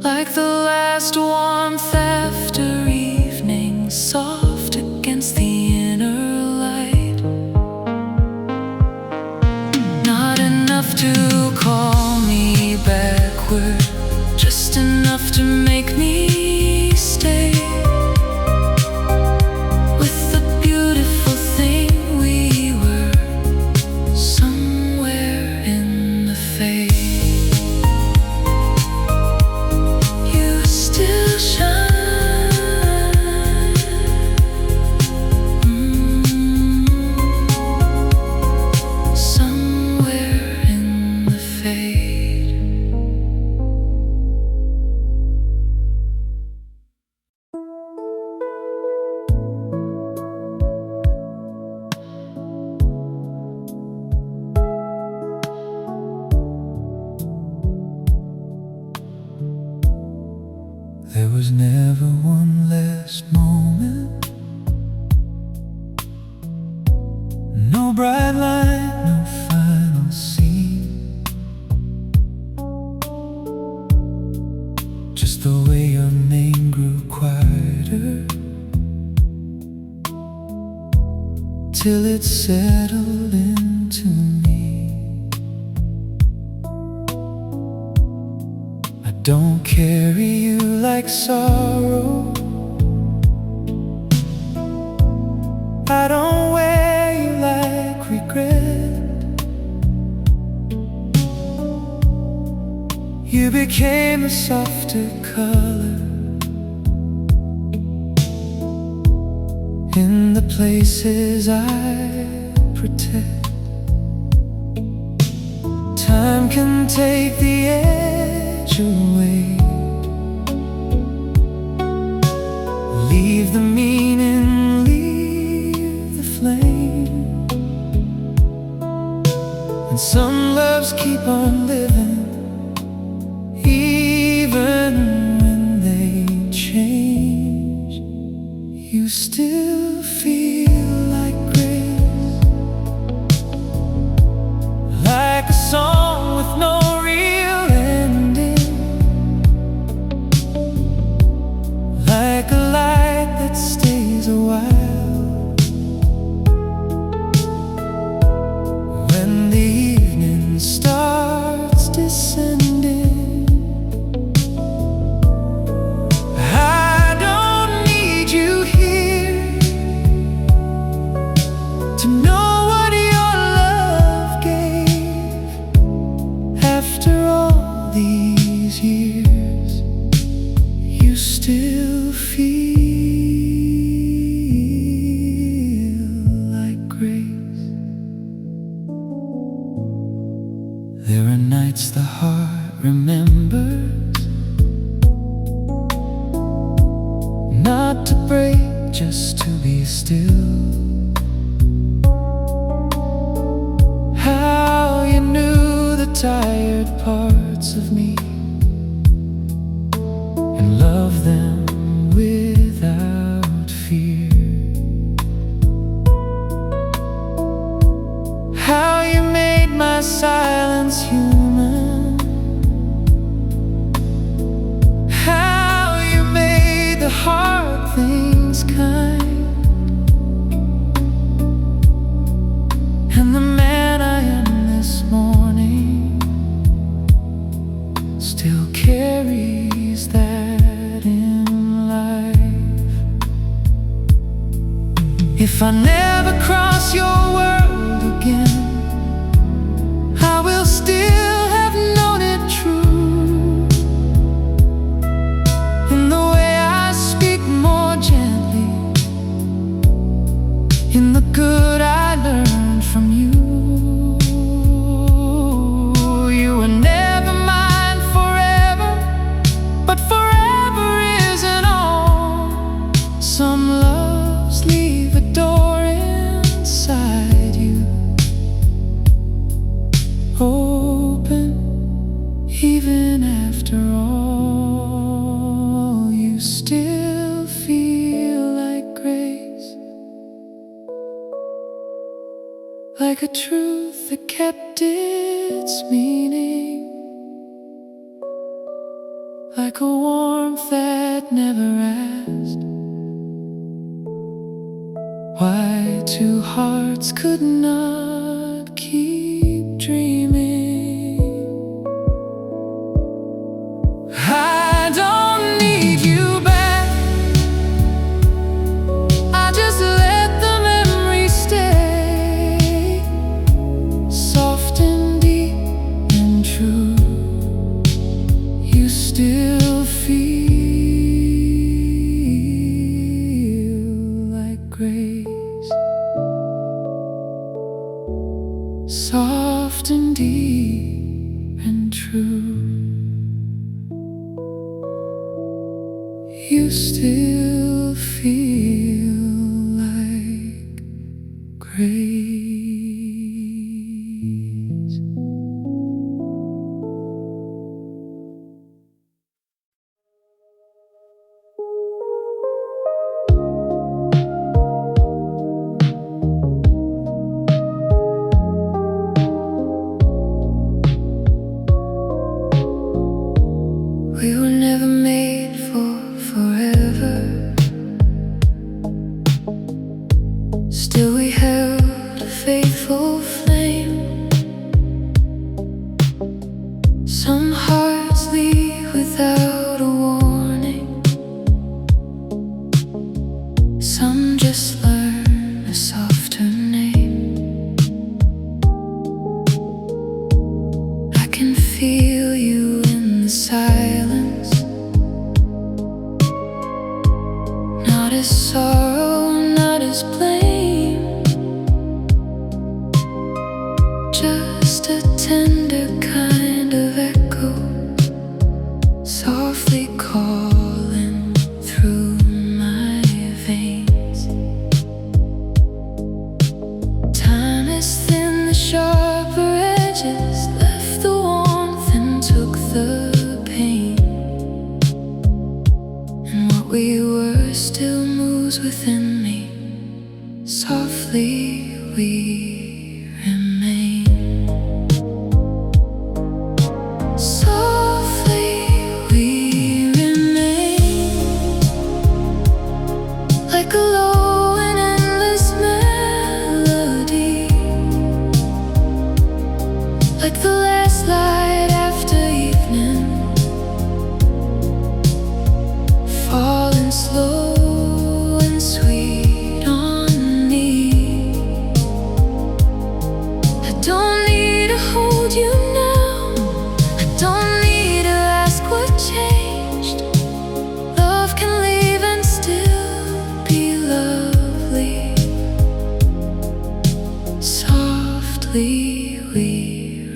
like the last warmth after evening, soft against the inner light. Not enough to call me backward, just enough to make me stay with the beautiful thing we were, somewhere in the fade. You still shine, somewhere in the fade. There was never one last moment, no bright light, no final scene. Just the way your name grew quieter till it settled into me. I don't carry you like sorrow, I don't wear you like regret. You became a softer color in the places I protect. Time can take the edge away, leave the meaning, leave the flame. And some loves keep on living, even when they change. You still feel like grace, like a song with no real ending, like a light that stays a while. When the evening starts descending, I don't need you here to know what your love gave. After all these years, you still feel like grace. There are nights the heart remembers, not to break, just to be still. How you knew the tired parts of me and love them without fear. How you made my silence human, how you made the hard things kind. And the man I am this morning still carries that in life. If I never cross your world again, I will still have known it true. In the way I speak more gently, in the good I learned from you. You were never mine forever, but forever isn't all. Some loves leave a door inside you open, even after all. You still feel like grace, like a truth that kept it its meaning, like a warmth that never asked why two hearts could not keep dreaming. I don't need you back, I just let the memory stay, soft and deep and true. You still feel like grace, soft and deep and true. You still feel like grace. We were never made for forever, still we held a faithful flame. Some hearts leave without a warning, some just learn a softer name. I can feel you in the silence, not as sorrow, not as blame, just a tender kind of echo, softly calling through my veins. Time is thin, the sharper edges left the warmth and took the pain, and what we were still moves within me. Softly we remain. Softly we remain, like a low and endless melody, like the last light after evening, falling slow and sweet on me. I don't need to hold you now, I don't need to ask what changed. Love can leave and still be lovely. Softly we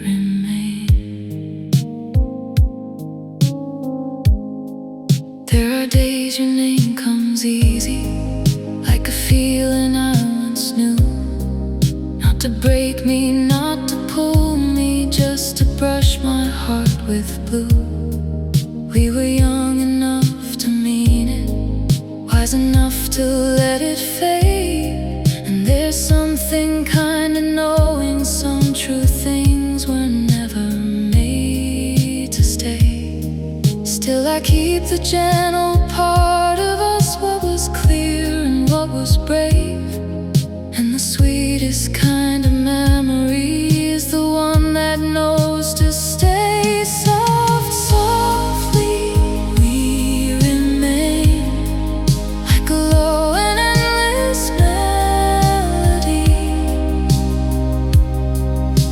remain. There are days your name comes easy, like a feeling I once knew, not to break me, not to pull me, just to brush my heart with blue. We were young enough to mean it, wise enough to let it fade. And there's something kind of knowing some true things were never made to stay. Still I keep the gentle part of us, what was clear and what was brave. And the sweetest kind of memory is the one that knows to stay. Soft, softly we remain, like a low and endless melody,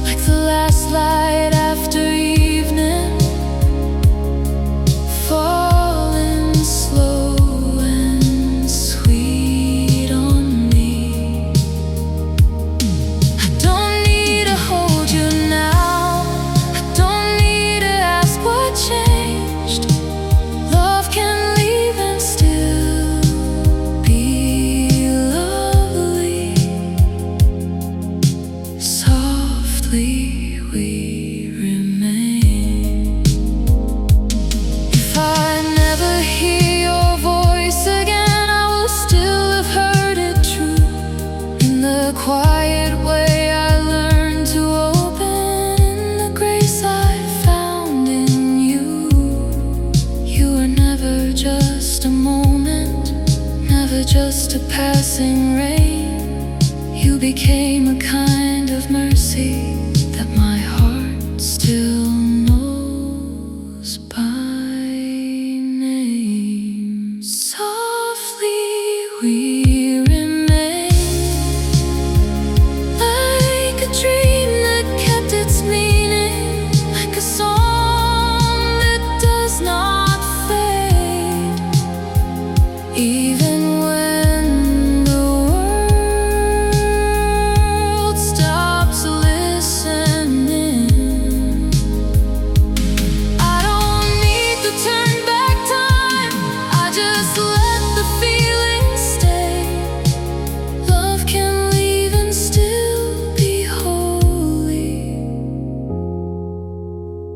like the last light after evening, falling slow and sweet on me. I don't need to hold you now, I don't need to ask what changed. Love can leave and still be lovely. Softly we remain. If I never hear your voice again, I will still have heard it true. In the quiet way I learned to open, in the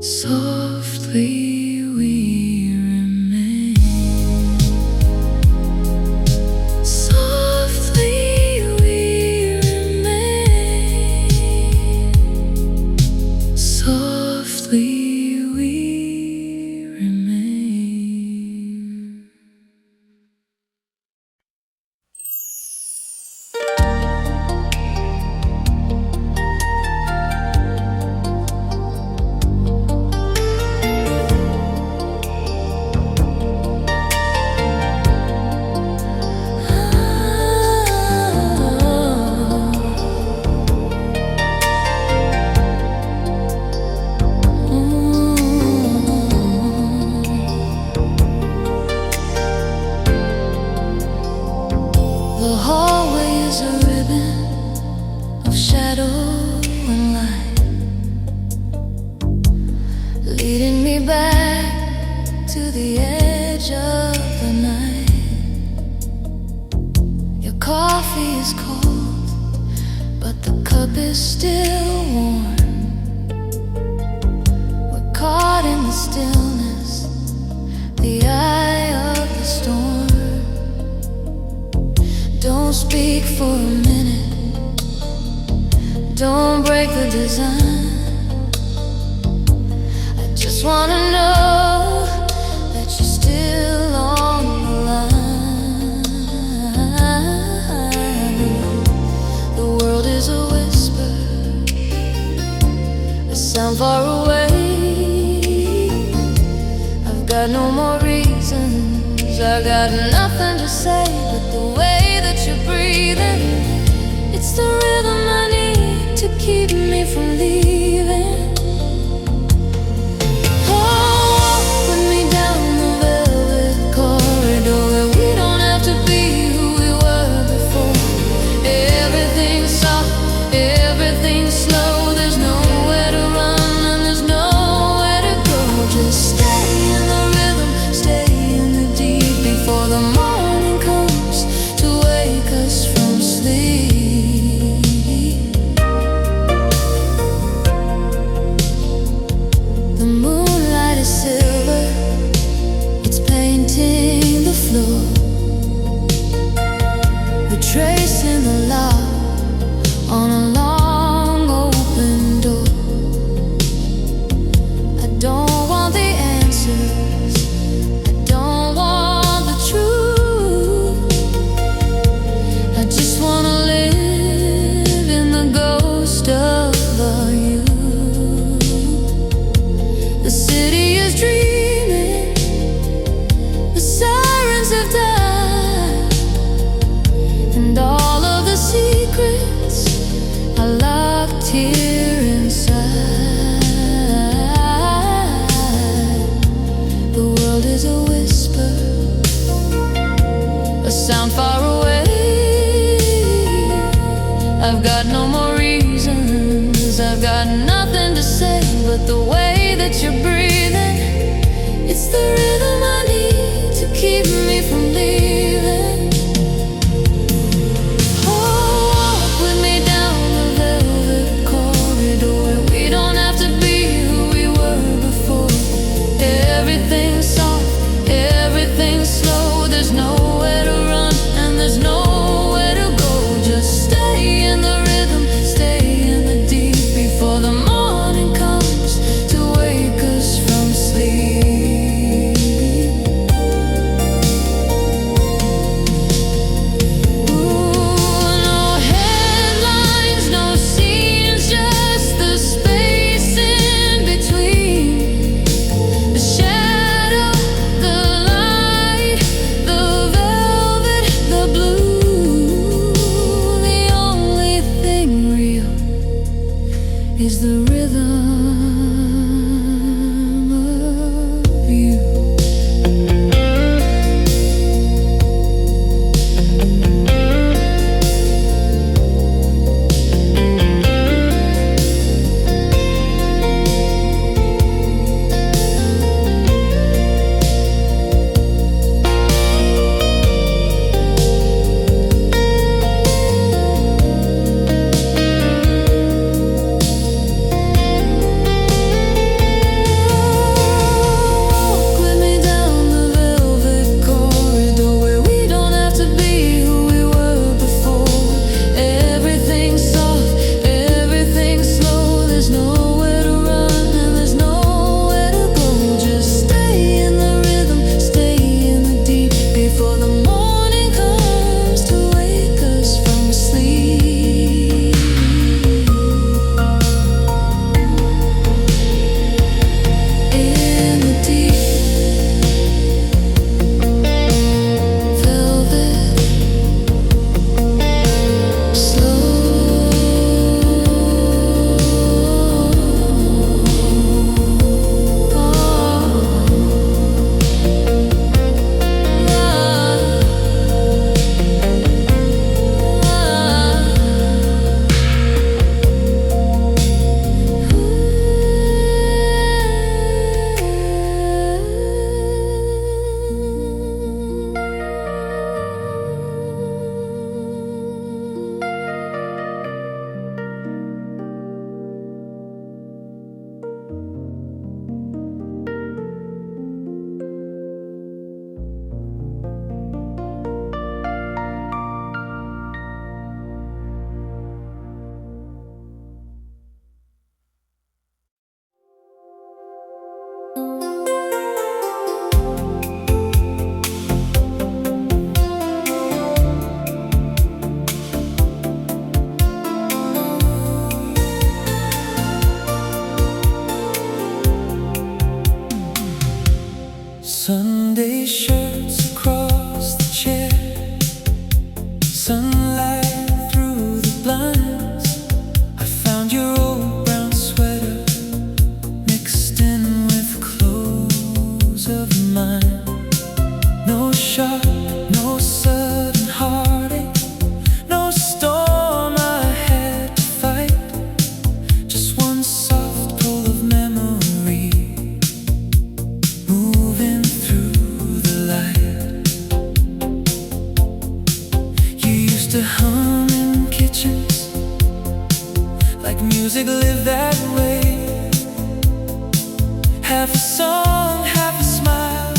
Softly we remain. Softly we remain. Softly we remain. The hallway is a ribbon of shadow and light, leading me back to the edge of the night. Your coffee is cold, but the cup is still warm. We're caught in the stillness, the eye of the storm. Don't speak for a minute, don't break the design. I just wanna know that you're still on the line. The world is a whisper, a sound far away. I've got no more reasons, I got nothing to say, but the way that you're breathing, it's the rhythm I need to keep me from leaving. Oh, walk with me down the velvet corridor where we don't have to be who we were before. Everything's soft, everything's slow. There's nowhere to run and there's nowhere to go. Just stay in the rhythm, stay in the deep before the morning comes to wake us from sleep. The moonlight is silver, it's painting the floor. We're tracing the lock on a long open door. I don't want the answers, I don't want the truth. I just wanna live in the ghost of our youth. The city is dreaming, the sirens have died, and all of the secrets are locked here inside. The world is a whisper, a sound far away. I've got no more reasons, I've got nothing to say, but the way that you're breathing, it's the rhythm I need to keep me from leaving. Oh, walk with me down the velvet corridor where we don't have to be who we were before. Everything's soft, everything's slow. There's nowhere to run and there's nowhere to go. Just stay in the rhythm, stay in the deep before the morning comes to wake us from sleep. Ooh, no headlines, no scenes, just the space in between. The shadow, the light, the velvet, the blue. The only thing real is the rhythm of you. that way. Half a song, half a smile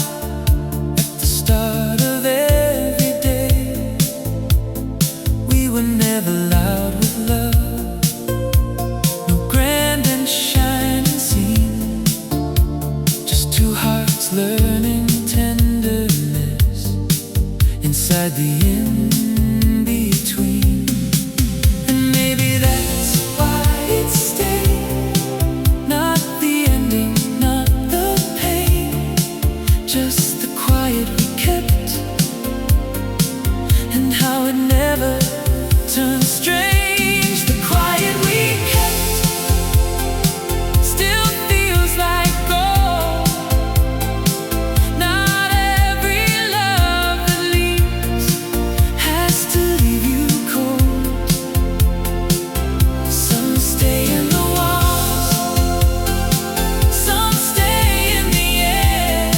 at the start of every day. We were never loud with love, no grand and shining scene, just two hearts learning tenderness inside the in-between. And maybe that's why it stayed. Not the ending, not the pain, just the quiet we kept, and how it never turned strange. The quiet we kept still feels like gold. Not every love that leaves has to leave you cold. Some stay in the walls, some stay in the air.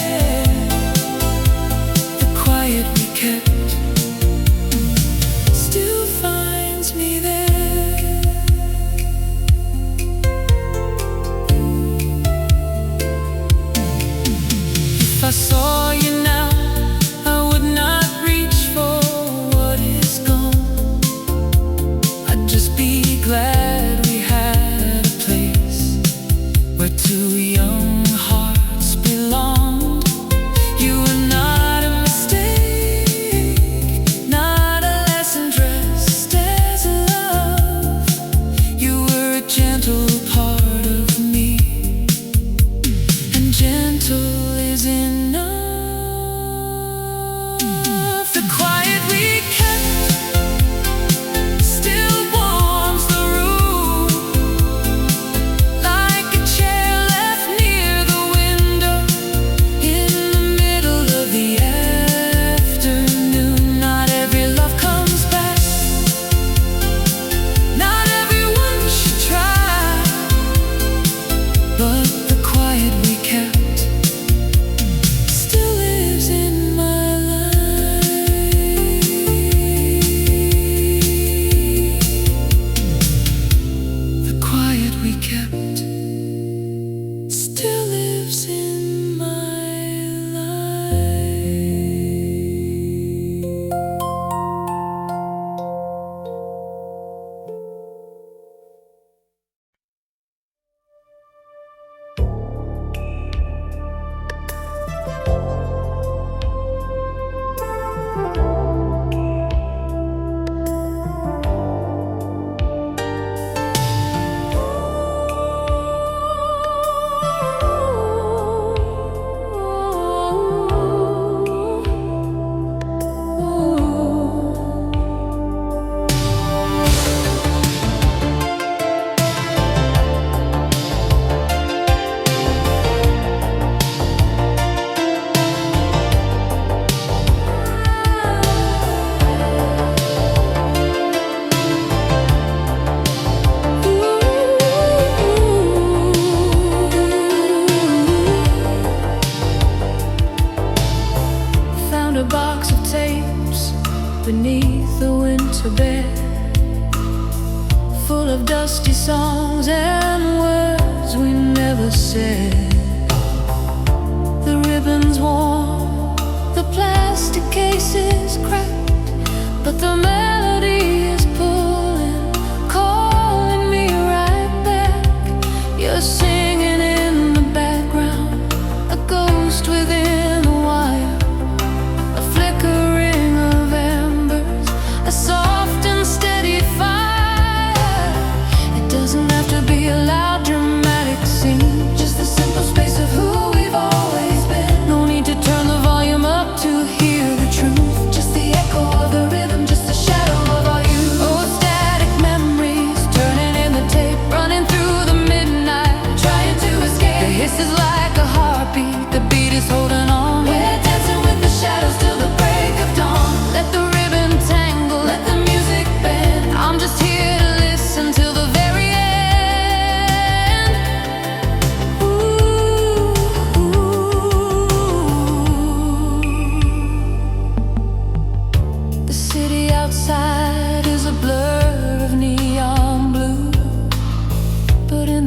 The quiet we kept still finds me there. If I saw you now, I would not reach for what is gone. I'd just be glad we had a place where two young hearts belonged. You were not a mistake, not a lesson dressed as love. You were a gentle part of me, and gentle is enough. The quiet we kept still warms the room, like a chair left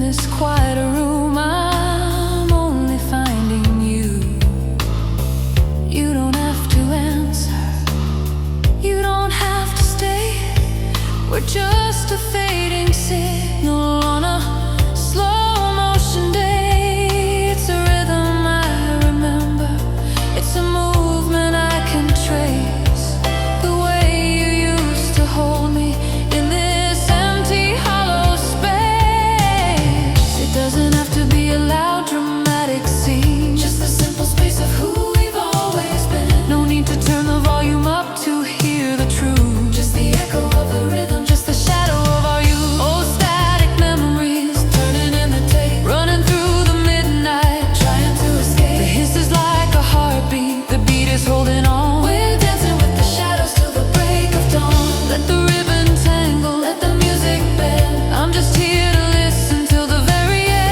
this quieter room, I'm only finding you. You don't have to answer, you don't have to stay. We're just a fading signal on a slow motion day. It's a rhythm I remember, it's a movement I can trace. The way you used to hold me in this empty hollow space. It doesn't have to be a loud dramatic scene, just the simple space of who we've always been. No need to turn the volume up to hear the truth, just the echo of the rhythm, just the shadow of our youth. Old static memories turning in the tape, running through the midnight, trying to escape. The hiss is like a heartbeat, the beat is holding on. We're dancing with the shadows till the break of dawn. Let the ribbon tangle, let the music bend. I'm just here to listen till the very end.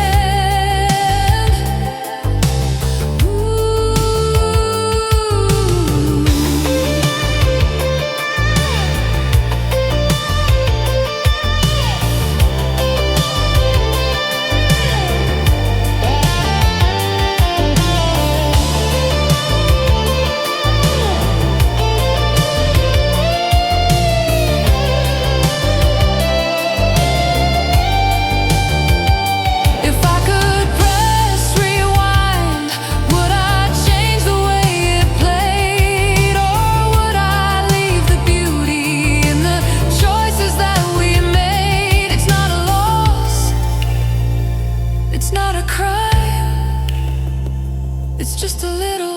If I could press rewind, would I change the way it played? Or would I leave the beauty in the choices that we made? It's not a loss, it's not a crime, it's just a little